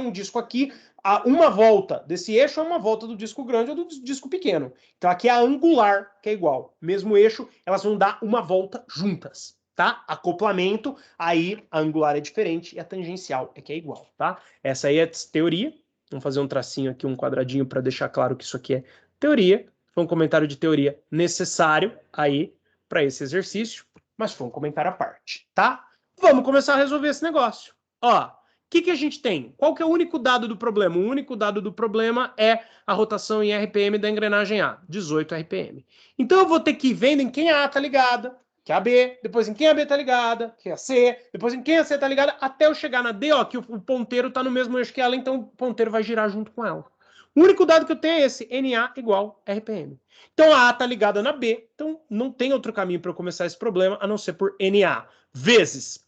uma volta desse eixo é uma volta do disco grande ou do disco pequeno. Então aqui é a angular, que é igual. Mesmo eixo, elas vão dar uma volta juntas, tá? Acoplamento, aí a angular é diferente e a tangencial é que é igual, tá? Essa aí é teoria. Vamos fazer um tracinho aqui, um quadradinho para deixar claro que isso aqui é teoria. Foi um comentário de teoria necessário aí para esse exercício, mas foi um comentário à parte, tá? Vamos começar a resolver esse negócio. Ó, o que a gente tem? Qual que é o único dado do problema? O único dado do problema é a rotação em RPM da engrenagem A, 18 RPM. Então eu vou ter que ir vendo em quem a A tá ligada, que é a B, depois em quem a B tá ligada, que é a C, depois em quem a C tá ligada, até eu chegar na D, ó, que o ponteiro tá no mesmo eixo que ela, então o ponteiro vai girar junto com ela. O único dado que eu tenho é esse, NA igual RPM. Então a A tá ligada na B, então não tem outro caminho para eu começar esse problema a não ser por NA vezes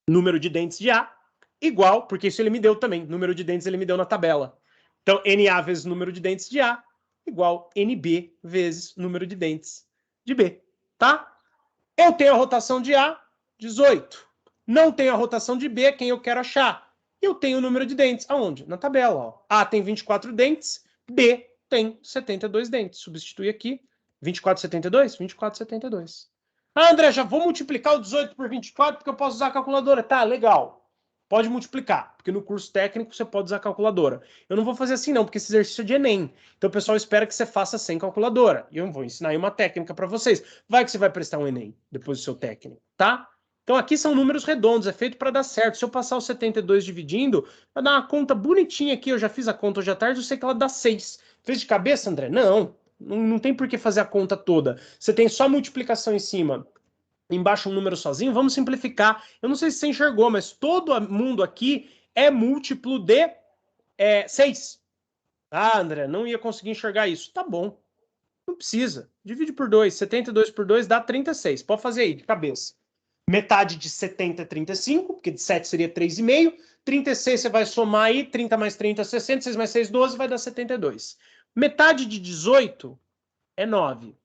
número de dentes de A, igual, porque isso ele me deu também, número de dentes ele me deu na tabela. Então, NA vezes número de dentes de A, igual NB vezes número de dentes de B, tá? Eu tenho a rotação de A, 18. Não tenho a rotação de B, quem eu quero achar? Eu tenho o número de dentes, aonde? Na tabela, ó. A tem 24 dentes, B tem 72 dentes. Substitui aqui, 24, 72? 24, 72. Ah, André, já vou multiplicar o 18 por 24 porque eu posso usar a calculadora. Tá, legal. Pode multiplicar, porque no curso técnico você pode usar a calculadora. Eu não vou fazer assim não, porque esse exercício é de Enem. Então o pessoal espera que você faça sem calculadora. E eu vou ensinar aí uma técnica para vocês. Vai que você vai prestar um Enem depois do seu técnico, tá? Então aqui são números redondos, é feito para dar certo. Se eu passar os 72 dividindo, vai dar uma conta bonitinha aqui. Eu já fiz a conta hoje à tarde, eu sei que ela dá 6. Fez de cabeça, André? Não tem por que fazer a conta toda. Você tem só multiplicação em cima, embaixo um número sozinho. Vamos simplificar. Eu não sei se você enxergou, mas todo mundo aqui é múltiplo de 6. Ah, André, não ia conseguir enxergar isso. Tá bom. Não precisa. Divide por 2. 72 por 2 dá 36. Pode fazer aí, de cabeça. Metade de 70 é 35, porque de 7 seria 3,5. 36 você vai somar aí, 30 mais 30 é 60, 6 mais 6, 12, vai dar 72. Metade de 18 é 9.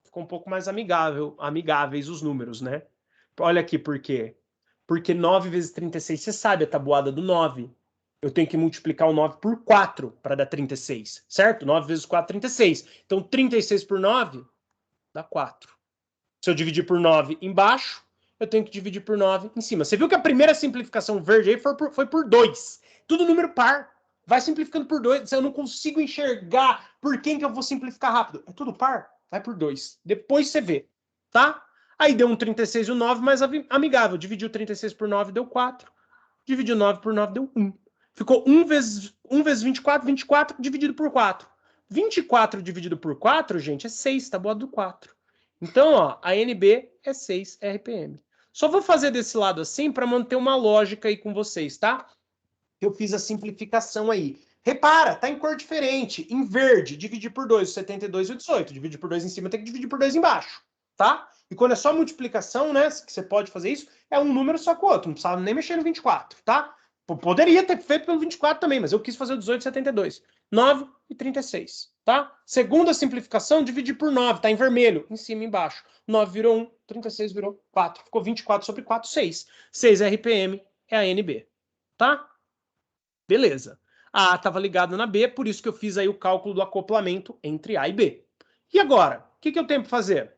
Ficou um pouco mais amigáveis os números, né? Olha aqui por quê. Porque 9 vezes 36, você sabe a tabuada do 9. Eu tenho que multiplicar o 9 por 4 para dar 36, certo? 9 vezes 4, 36. Então, 36 por 9 dá 4. Se eu dividir por 9 embaixo, eu tenho que dividir por 9 em cima. Você viu que a primeira simplificação verde aí foi por 2. Tudo número par. Vai simplificando por 2. Eu não consigo enxergar por quem que eu vou simplificar rápido. É tudo par? Vai por 2. Depois você vê, tá? Aí deu um 36 e o 9 mais amigável. Dividiu 36 por 9, deu 4. Dividiu 9 por 9, deu 1. Ficou 1 vezes 24, 24 dividido por 4. 24 dividido por 4, gente, é 6, tabuada do 4. Então, ó, a NB é 6 RPM. Só vou fazer desse lado assim para manter uma lógica aí com vocês, tá? Eu fiz a simplificação aí. Repara, tá em cor diferente. Em verde, dividir por 2, o 72 e o 18. Dividir por 2 em cima, tem que dividir por 2 embaixo, tá? E quando é só multiplicação, né, que você pode fazer isso, é um número só com o outro. Não precisava nem mexer no 24, tá? Poderia ter feito pelo 24 também, mas eu quis fazer o 18 e 72. 9 e 36, tá? Segunda simplificação, dividir por 9, tá em vermelho, em cima e embaixo. 9 virou 1, 36 virou 4. Ficou 24 sobre 4, 6. 6 RPM é a NB, tá? Beleza. A A estava ligada na B, por isso que eu fiz aí o cálculo do acoplamento entre A e B. E agora, o que eu tenho para fazer?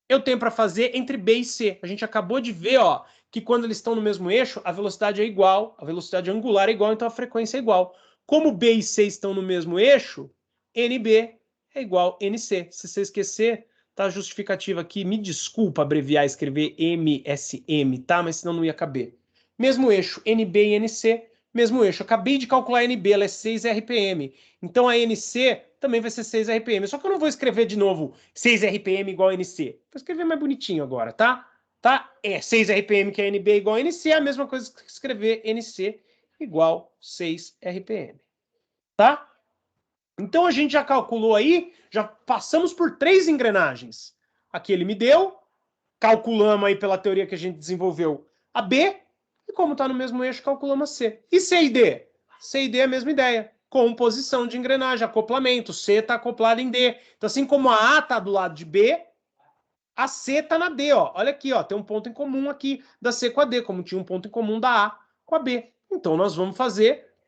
Eu tenho para fazer entre B e C. A gente acabou de ver, ó, que quando eles estão no mesmo eixo, a velocidade é igual, a velocidade angular é igual, então a frequência é igual. Como B e C estão no mesmo eixo, NB é igual a NC. Se você esquecer, tá a justificativa aqui. Me desculpa abreviar e escrever MSM, tá? Mas senão não ia caber. Mesmo eixo, NB e NC, mesmo eixo. Acabei de calcular a NB, ela é 6 RPM. Então a NC também vai ser 6 RPM. Só que eu não vou escrever de novo 6 RPM igual a NC. Vou escrever mais bonitinho agora, tá? Tá? É 6 RPM que é NB igual a NC, é a mesma coisa que escrever NC igual 6 RPM. Tá? Então a gente já calculou aí, já passamos por 3 engrenagens. Aqui ele me deu, calculamos aí pela teoria que a gente desenvolveu a B, e como está no mesmo eixo, calculamos a C. E C e D? C e D é a mesma ideia. Composição de engrenagem, acoplamento. C está acoplado em D. Então, assim como a A está do lado de B, a C está na D. Ó. Olha aqui, ó, tem um ponto em comum aqui da C com a D, como tinha um ponto em comum da A com a B. Então, nós vamos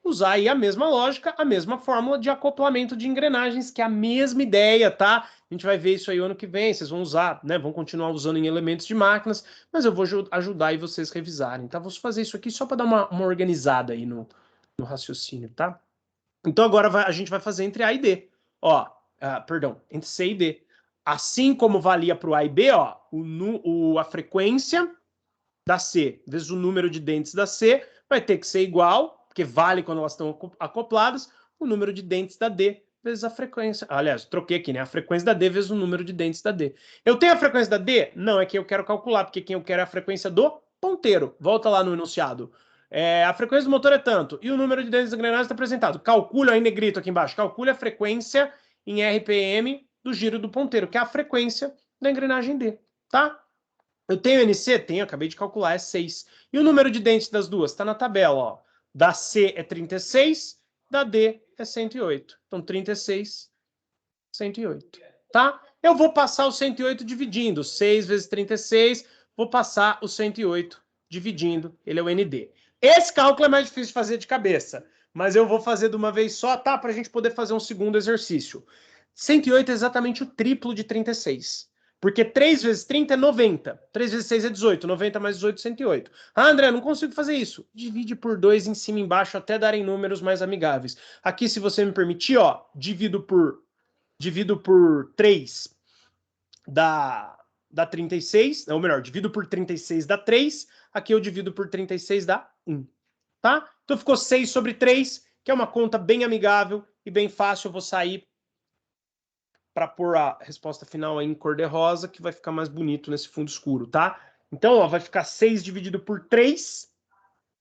usar aí a mesma lógica, a mesma fórmula de acoplamento de engrenagens, que é a mesma ideia, tá? A gente vai ver isso aí ano que vem, vocês vão usar, né? Vão continuar usando em elementos de máquinas, mas eu vou ajudar aí vocês revisarem, tá? Vou fazer isso aqui só para dar uma organizada aí no raciocínio, tá? Então agora a gente vai fazer entre A e D. Ó, perdão, entre C e D. Assim como valia para o A e B, ó, a frequência da C vezes o número de dentes da C vai ter que ser igual, porque vale quando elas estão acopladas, o número de dentes da D vezes a frequência. Aliás, troquei aqui, né? A frequência da D vezes o número de dentes da D. Eu tenho a frequência da D? Não, é que eu quero calcular, porque quem eu quero é a frequência do ponteiro. Volta lá no enunciado. A frequência do motor é tanto, e o número de dentes da engrenagem está apresentado. Calcula aí, negrito, aqui embaixo. Calcule a frequência em RPM do giro do ponteiro, que é a frequência da engrenagem D, tá? Eu tenho NC? Tenho, acabei de calcular, é 6. E o número de dentes das duas? Está na tabela, ó. Da C é 36, da D é 108. Então, 36, 108. Tá? Eu vou passar o 108 dividindo. 6 vezes 36, vou passar o 108 dividindo. Ele é o ND. Esse cálculo é mais difícil de fazer de cabeça, mas eu vou fazer de uma vez só, tá? Para a gente poder fazer um segundo exercício. 108 é exatamente o triplo de 36. Porque 3 vezes 30 é 90. 3 vezes 6 é 18. 90 mais 18, 108. Ah, André, não consigo fazer isso. Divide por 2 em cima e embaixo até darem números mais amigáveis. Aqui, se você me permitir, ó, divido por 3 dá 36. Ou melhor, divido por 36 dá 3. Aqui eu divido por 36 dá 1. Tá? Então ficou 6 sobre 3, que é uma conta bem amigável e bem fácil. Eu vou sair para pôr a resposta final aí em cor de rosa, que vai ficar mais bonito nesse fundo escuro, tá? Então, ó, vai ficar 6 dividido por 3,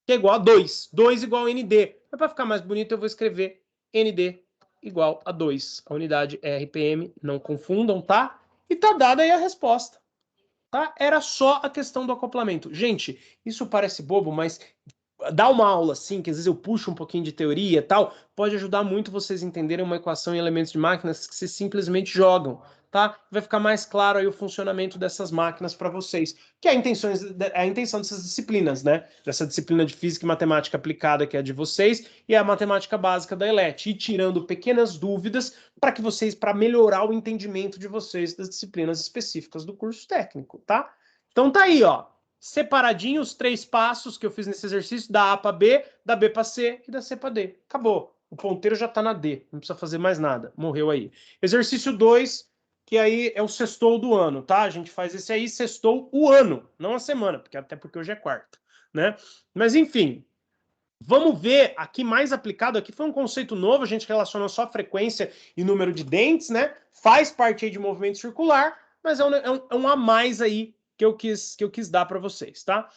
que é igual a 2. 2 igual a ND. Mas para ficar mais bonito, eu vou escrever ND igual a 2. A unidade é RPM, não confundam, tá? E tá dada aí a resposta. Tá? Era só a questão do acoplamento. Gente, isso parece bobo, mas dar uma aula assim, que às vezes eu puxo um pouquinho de teoria e tal, pode ajudar muito vocês a entenderem uma equação em elementos de máquinas que vocês simplesmente jogam, tá? Vai ficar mais claro aí o funcionamento dessas máquinas para vocês, que é a intenção dessas disciplinas, né? Dessa disciplina de física e matemática aplicada que é a de vocês e a matemática básica da ELET, e tirando pequenas dúvidas para que vocês, para melhorar o entendimento de vocês das disciplinas específicas do curso técnico, tá? Então tá aí, ó, separadinho os 3 passos que eu fiz nesse exercício, da A para B, da B para C e da C para D. Acabou. O ponteiro já está na D, não precisa fazer mais nada. Morreu aí. Exercício 2, que aí é o sextou do ano, tá? A gente faz esse aí, sextou o ano, não a semana, até porque hoje é quarta, né? Mas enfim, Vamos ver aqui mais aplicado, aqui foi um conceito novo, a gente relaciona só frequência e número de dentes, né? Faz parte aí de movimento circular, mas é um a mais aí que eu quis dar para vocês, tá?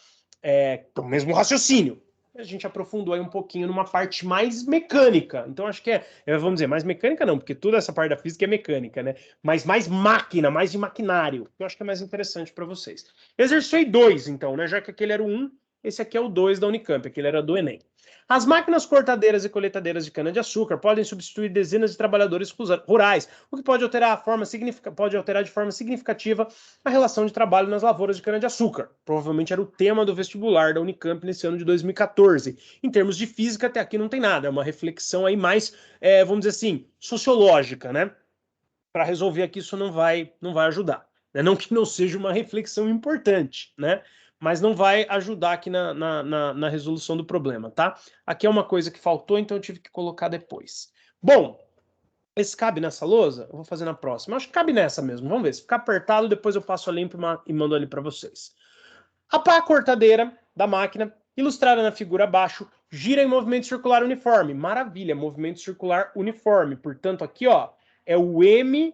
O mesmo raciocínio. A gente aprofundou aí um pouquinho numa parte mais mecânica. Então, acho que vamos dizer, mais mecânica não, porque toda essa parte da física é mecânica, né? Mas mais máquina, mais de maquinário. Eu acho que é mais interessante para vocês. Exercício aí 2, então, né? Já que aquele era o 1, esse aqui é o 2 da Unicamp, aquele era do Enem. As máquinas cortadeiras e coletadeiras de cana-de-açúcar podem substituir dezenas de trabalhadores rurais, o que pode alterar de forma significativa a relação de trabalho nas lavouras de cana-de-açúcar. Provavelmente era o tema do vestibular da Unicamp nesse ano de 2014. Em termos de física, até aqui não tem nada, é uma reflexão aí mais, vamos dizer assim, sociológica, né? Para resolver aqui isso não vai ajudar. Né? Não que não seja uma reflexão importante, né? Mas não vai ajudar aqui na resolução do problema, tá? Aqui é uma coisa que faltou, então eu tive que colocar depois. Bom, esse cabe nessa lousa? Eu vou fazer na próxima. Eu acho que cabe nessa mesmo. Vamos ver. Se ficar apertado, depois eu passo a limpo e mando ali para vocês. A pá cortadeira da máquina, ilustrada na figura abaixo, gira em movimento circular uniforme. Maravilha, movimento circular uniforme. Portanto, aqui ó, é o MCU.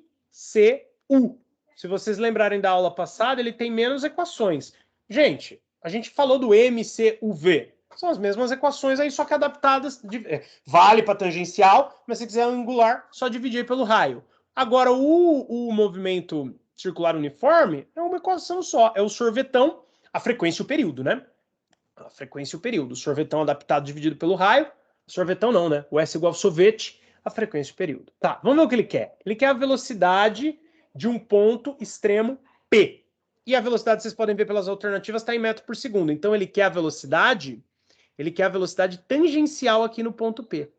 Se vocês lembrarem da aula passada, ele tem menos equações. Gente, a gente falou do MCUV. São as mesmas equações aí, só que adaptadas. Vale para tangencial, mas se quiser angular, só dividir pelo raio. Agora, o movimento circular uniforme é uma equação só. É o sorvetão, a frequência e o período, né? A frequência e o período. O sorvetão adaptado dividido pelo raio. Sorvetão não, né? O S igual ao sorvete, a frequência e o período. Tá, vamos ver o que ele quer. Ele quer a velocidade de um ponto extremo P. E a velocidade, vocês podem ver pelas alternativas, está em metro por segundo. Então ele quer a velocidade tangencial aqui no ponto P.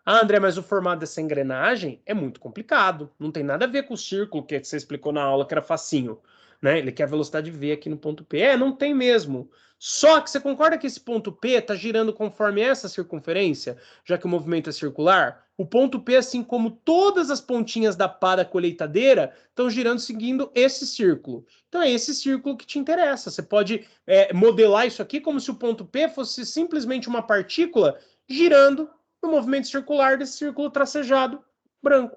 Ah, André, mas o formato dessa engrenagem é muito complicado. Não tem nada a ver com o círculo que você explicou na aula, que era facinho. Né? Ele quer a velocidade V aqui no ponto P. Não tem mesmo. Só que você concorda que esse ponto P está girando conforme essa circunferência, já que o movimento é circular? O ponto P, assim como todas as pontinhas da pá da colheitadeira, estão girando seguindo esse círculo. Então é esse círculo que te interessa. Você pode modelar isso aqui como se o ponto P fosse simplesmente uma partícula girando no movimento circular desse círculo tracejado branco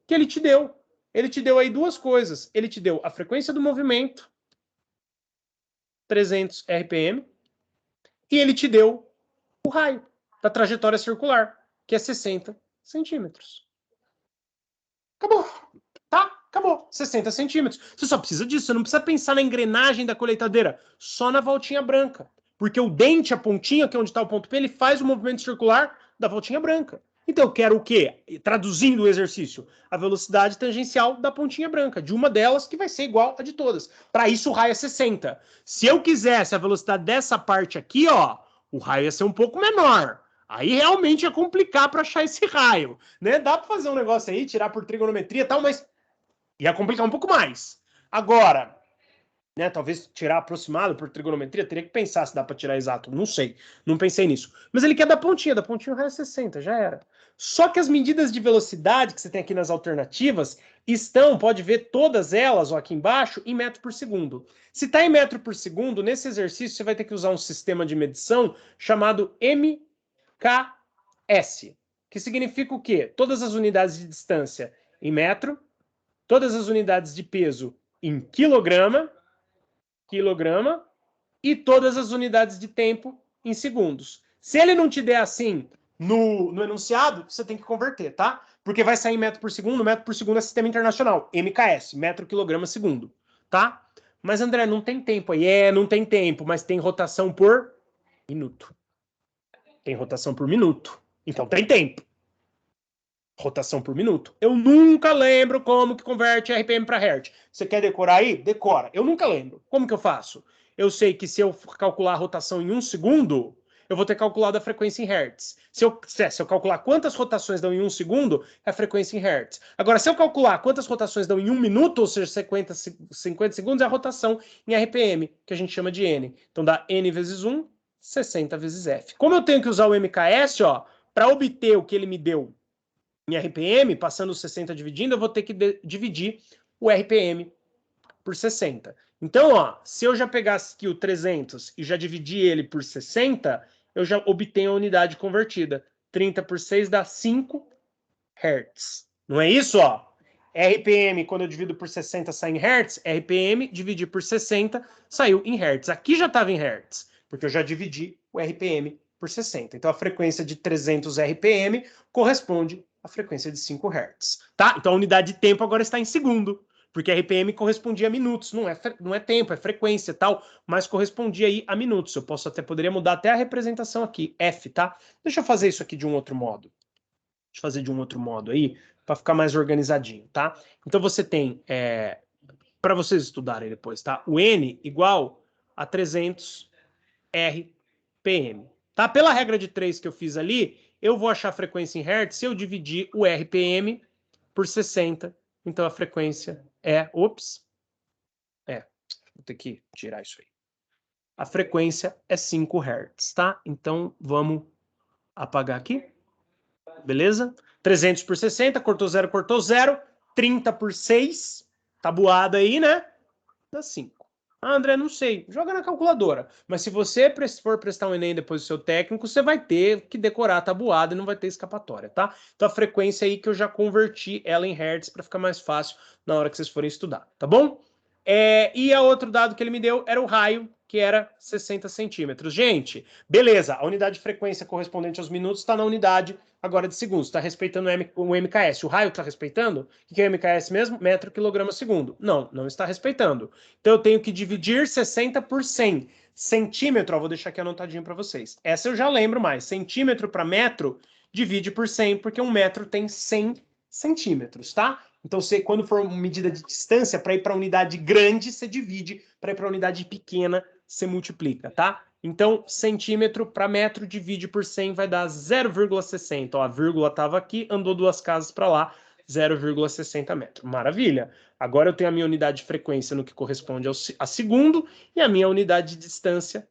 que ele te deu. Ele te deu aí duas coisas. Ele te deu a frequência do movimento, 300 RPM, e ele te deu o raio da trajetória circular, que é 60 centímetros. Acabou. Tá? Acabou. 60 centímetros. Você só precisa disso. Você não precisa pensar na engrenagem da colheitadeira. Só na voltinha branca. Porque o dente, a pontinha, que é onde está o ponto P, ele faz o movimento circular da voltinha branca. Então eu quero o quê? Traduzindo o exercício, a velocidade tangencial da pontinha branca, de uma delas que vai ser igual a de todas. Para isso o raio é 60. Se eu quisesse a velocidade dessa parte aqui, ó, o raio ia ser um pouco menor. Aí realmente ia complicar para achar esse raio, né? Dá para fazer um negócio aí, tirar por trigonometria e tal, mas ia complicar um pouco mais. Agora, né, talvez tirar aproximado por trigonometria, teria que pensar se dá para tirar exato. Não sei, não pensei nisso. Mas ele quer da pontinha o raio é 60, já era. Só que as medidas de velocidade que você tem aqui nas alternativas estão, pode ver todas elas, ó, aqui embaixo, em metro por segundo. Se está em metro por segundo, nesse exercício você vai ter que usar um sistema de medição chamado MKS, que significa o quê? Todas as unidades de distância em metro, todas as unidades de peso em quilograma, e todas as unidades de tempo em segundos. Se ele não te der assim no enunciado, você tem que converter, tá? Porque vai sair em metro por segundo é sistema internacional, MKS, metro, quilograma, segundo, tá? Mas, André, não tem tempo aí. Não tem tempo, mas tem rotação por minuto. Tem rotação por minuto. Então tem tempo. Rotação por minuto. Eu nunca lembro como que converte RPM para Hertz. Você quer decorar aí? Decora. Eu nunca lembro. Como que eu faço? Eu sei que se eu calcular a rotação em 1 segundo, eu vou ter calculado a frequência em Hertz. Se eu calcular quantas rotações dão em 1 segundo, é a frequência em Hertz. Agora, se eu calcular quantas rotações dão em 1 minuto, ou seja, 50 segundos, é a rotação em RPM, que a gente chama de N. Então dá N vezes 1, 60 vezes F. Como eu tenho que usar o MKS, ó, para obter o que ele me deu em RPM, passando os 60 dividindo, eu vou ter que dividir o RPM por 60. Então, ó, se eu já pegasse aqui o 300 e já dividir ele por 60, eu já obtenho a unidade convertida. 30 por 6 dá 5 Hz. Não é isso, ó? RPM, quando eu divido por 60, sai em Hz. RPM, dividir por 60, saiu em Hz. Aqui já estava em Hz, porque eu já dividi o RPM por 60. Então, a frequência de 300 RPM corresponde à frequência de 5 Hz. Tá? Então, a unidade de tempo agora está em segundo, porque RPM correspondia a minutos. Não é tempo, é frequência e tal, mas correspondia aí a minutos. Eu poderia mudar até a representação aqui, F, tá? Deixa eu fazer isso aqui de um outro modo. Deixa eu fazer de um outro modo aí, para ficar mais organizadinho, tá? Então você tem, para vocês estudarem depois, tá? O N igual a 300 RPM, tá? Pela regra de 3 que eu fiz ali, eu vou achar a frequência em Hertz se eu dividir o RPM por 60. Então a frequência é... Ops. Vou ter que tirar isso aí. A frequência é 5 Hz, tá? Então vamos apagar aqui. Beleza? 300 por 60, cortou 0, 30 por 6, tabuada aí, né? Dá 5. Ah, André, não sei. Joga na calculadora. Mas se você for prestar um Enem depois do seu técnico, você vai ter que decorar a tabuada e não vai ter escapatória, tá? Então a frequência aí que eu já converti ela em Hertz para ficar mais fácil na hora que vocês forem estudar, tá bom? E a outro dado que ele me deu era o raio, que era 60 centímetros. Gente, beleza, a unidade de frequência correspondente aos minutos está na unidade agora de segundos, está respeitando o MKS. O raio está respeitando? O que é o MKS mesmo? Metro, quilograma, segundo. Não, não está respeitando. Então eu tenho que dividir 60 por 100. Centímetro, ó, vou deixar aqui anotadinho para vocês. Essa eu já lembro mais. Centímetro para metro, divide por 100, porque um metro tem 100 centímetros, tá? Então, você, quando for uma medida de distância, para ir para a unidade grande, você divide. Para ir para a unidade pequena, você multiplica, tá? Então, centímetro para metro, divide por 100, vai dar 0,60. Ó, a vírgula estava aqui, andou 2 casas para lá, 0,60 metros. Maravilha! Agora eu tenho a minha unidade de frequência no que corresponde a segundo e a minha unidade de distância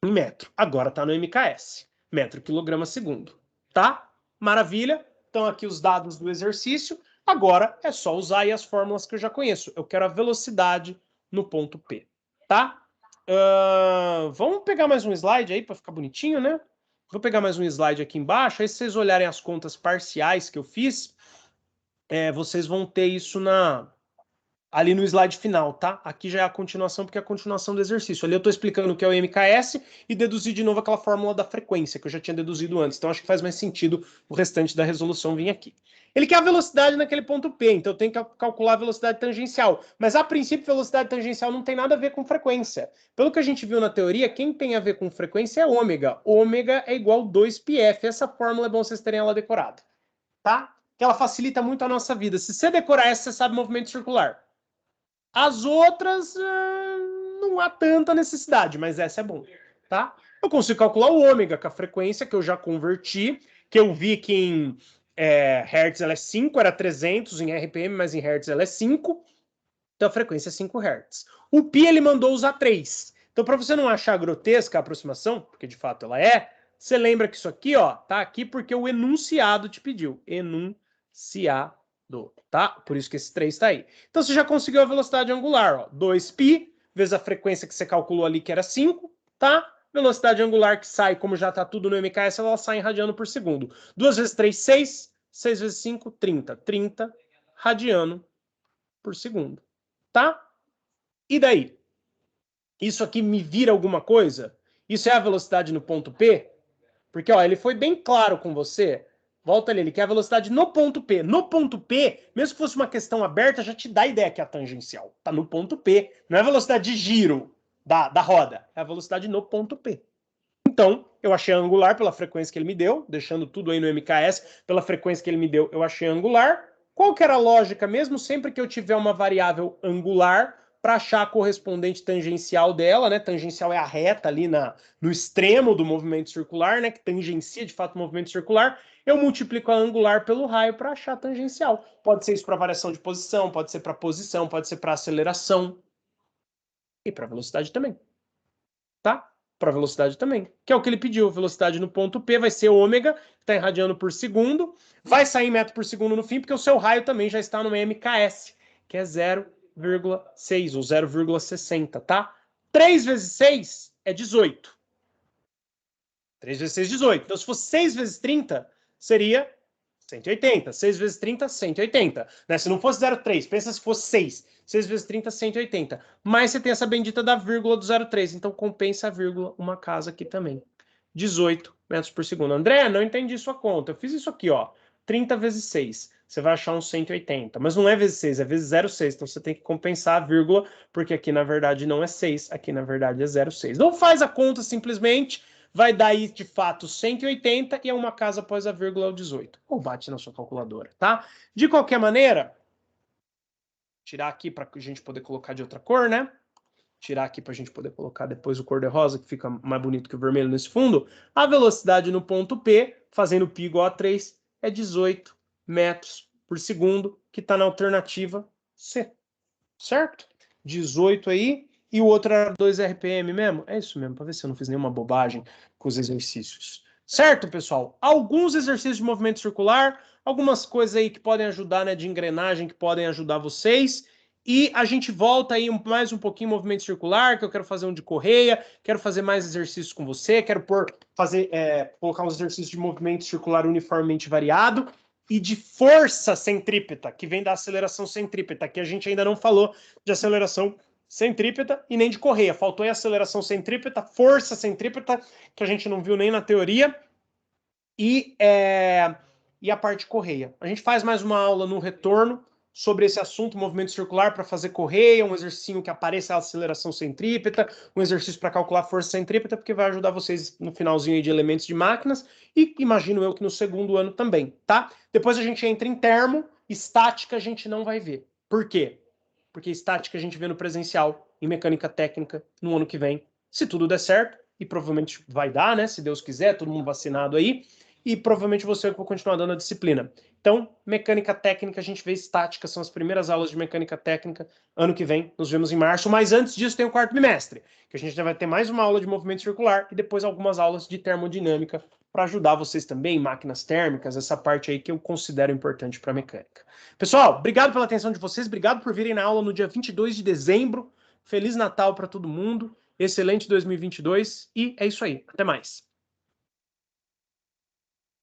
em metro. Agora está no MKS, metro, quilograma, segundo. Tá? Maravilha! Então, aqui os dados do exercício. Agora é só usar aí as fórmulas que eu já conheço. Eu quero a velocidade no ponto P, tá? Vamos pegar mais um slide aí para ficar bonitinho, né? Vou pegar mais um slide aqui embaixo. Aí, se vocês olharem as contas parciais que eu fiz, vocês vão ter isso ali no slide final, tá? Aqui já é a continuação, porque é a continuação do exercício. Ali eu estou explicando o que é o MKS e deduzi de novo aquela fórmula da frequência que eu já tinha deduzido antes. Então acho que faz mais sentido o restante da resolução vir aqui. Ele quer a velocidade naquele ponto P, então eu tenho que calcular a velocidade tangencial. Mas a princípio, velocidade tangencial não tem nada a ver com frequência. Pelo que a gente viu na teoria, quem tem a ver com frequência é ômega. Ômega é igual a 2πf. Essa fórmula é bom vocês terem ela decorada, tá? Que ela facilita muito a nossa vida. Se você decorar essa, você sabe movimento circular. As outras não há tanta necessidade, mas essa é bom, tá? Eu consigo calcular o ômega, com a frequência que eu já converti, que eu vi que em Hertz ela é 5, era 300 em RPM, mas em Hertz ela é 5, então a frequência é 5 Hertz. O pi ele mandou usar 3. Então, para você não achar grotesca a aproximação, porque de fato ela é, você lembra que isso aqui, ó, tá aqui porque o enunciado te pediu. Enunciado. Tá? Por isso que esse 3 está aí. Então você já conseguiu a velocidade angular, ó, 2π, vezes a frequência que você calculou ali, que era 5, tá? Velocidade angular que sai, como já está tudo no MKS, ela sai em radiano por segundo. 2 vezes 3, 6. 6 vezes 5, 30. 30 radiano por segundo. Tá? E daí? Isso aqui me vira alguma coisa? Isso é a velocidade no ponto P? Porque, ó, ele foi bem claro com você. Volta ali, ele quer a velocidade no ponto P. No ponto P, mesmo que fosse uma questão aberta, já te dá a ideia que é a tangencial. Tá no ponto P. Não é a velocidade de giro da roda. É a velocidade no ponto P. Então, eu achei angular pela frequência que ele me deu, deixando tudo aí no MKS. Pela frequência que ele me deu, eu achei angular. Qual que era a lógica mesmo? Sempre que eu tiver uma variável angular, para achar a correspondente tangencial dela, né? Tangencial é a reta ali no extremo do movimento circular, né? Que tangencia de fato o movimento circular. Eu multiplico a angular pelo raio para achar a tangencial. Pode ser isso para variação de posição, pode ser para posição, pode ser para aceleração e para velocidade também, tá? Para velocidade também, que é o que ele pediu. Velocidade no ponto P vai ser ômega, que está em radiano por segundo, vai sair em metro por segundo no fim, porque o seu raio também já está no MKS, que é 0,6 ou 0,60, tá? 3 vezes 6 é 18. 3 vezes 6, 18. Então, se fosse 6 vezes 30, seria 180. 6 vezes 30, 180. Né? Se não fosse 0,3, pensa se fosse 6. 6 vezes 30, 180. Mas você tem essa bendita da vírgula do 0,3. Então, compensa a vírgula uma casa aqui também. 18 metros por segundo. André, não entendi sua conta. Eu fiz isso aqui, ó. 30 vezes 6. Você vai achar uns 180. Mas não é vezes 6, é vezes 0,6. Então, você tem que compensar a vírgula, porque aqui, na verdade, não é 6. Aqui, na verdade, é 0,6. Não faz a conta simplesmente. Vai dar aí, de fato, 180 e é uma casa após a vírgula é o 18. Ou bate na sua calculadora, tá? De qualquer maneira, tirar aqui para a gente poder colocar de outra cor, né? Tirar aqui para a gente poder colocar depois o cor-de-rosa, que fica mais bonito que o vermelho nesse fundo. A velocidade no ponto P, fazendo π igual a 3, é 18 metros por segundo, que está na alternativa C. Certo? 18 aí. E o outro era 2 RPM mesmo? É isso mesmo, para ver se eu não fiz nenhuma bobagem com os exercícios. Certo, pessoal? Alguns exercícios de movimento circular, algumas coisas aí que podem ajudar, né, de engrenagem, que podem ajudar vocês. E a gente volta aí mais um pouquinho em movimento circular, que eu quero fazer um de correia, quero fazer mais exercícios com você, quero colocar uns exercícios de movimento circular uniformemente variado e de força centrípeta, que vem da aceleração centrípeta, que a gente ainda não falou de aceleração centrípeta e nem de correia. Faltou a aceleração centrípeta, força centrípeta, que a gente não viu nem na teoria, e a parte correia. A gente faz mais uma aula no retorno sobre esse assunto, movimento circular, para fazer correia, um exercício que apareça a aceleração centrípeta, um exercício para calcular força centrípeta, porque vai ajudar vocês no finalzinho aí de elementos de máquinas, e imagino eu que no segundo ano também, tá? Depois a gente entra em termo, estática a gente não vai ver. Por quê? Porque estática a gente vê no presencial, em mecânica técnica, no ano que vem, se tudo der certo, e provavelmente vai dar, né? Se Deus quiser, todo mundo vacinado aí, e provavelmente você vai continuar dando a disciplina. Então, mecânica técnica, a gente vê estática, são as primeiras aulas de mecânica técnica. Ano que vem, nos vemos em março, mas antes disso tem o quarto bimestre, que a gente já vai ter mais uma aula de movimento circular e depois algumas aulas de termodinâmica para ajudar vocês também, máquinas térmicas, essa parte aí que eu considero importante para a mecânica. Pessoal, obrigado pela atenção de vocês, obrigado por virem na aula no dia 22 de dezembro. Feliz Natal para todo mundo, excelente 2022 e é isso aí, até mais.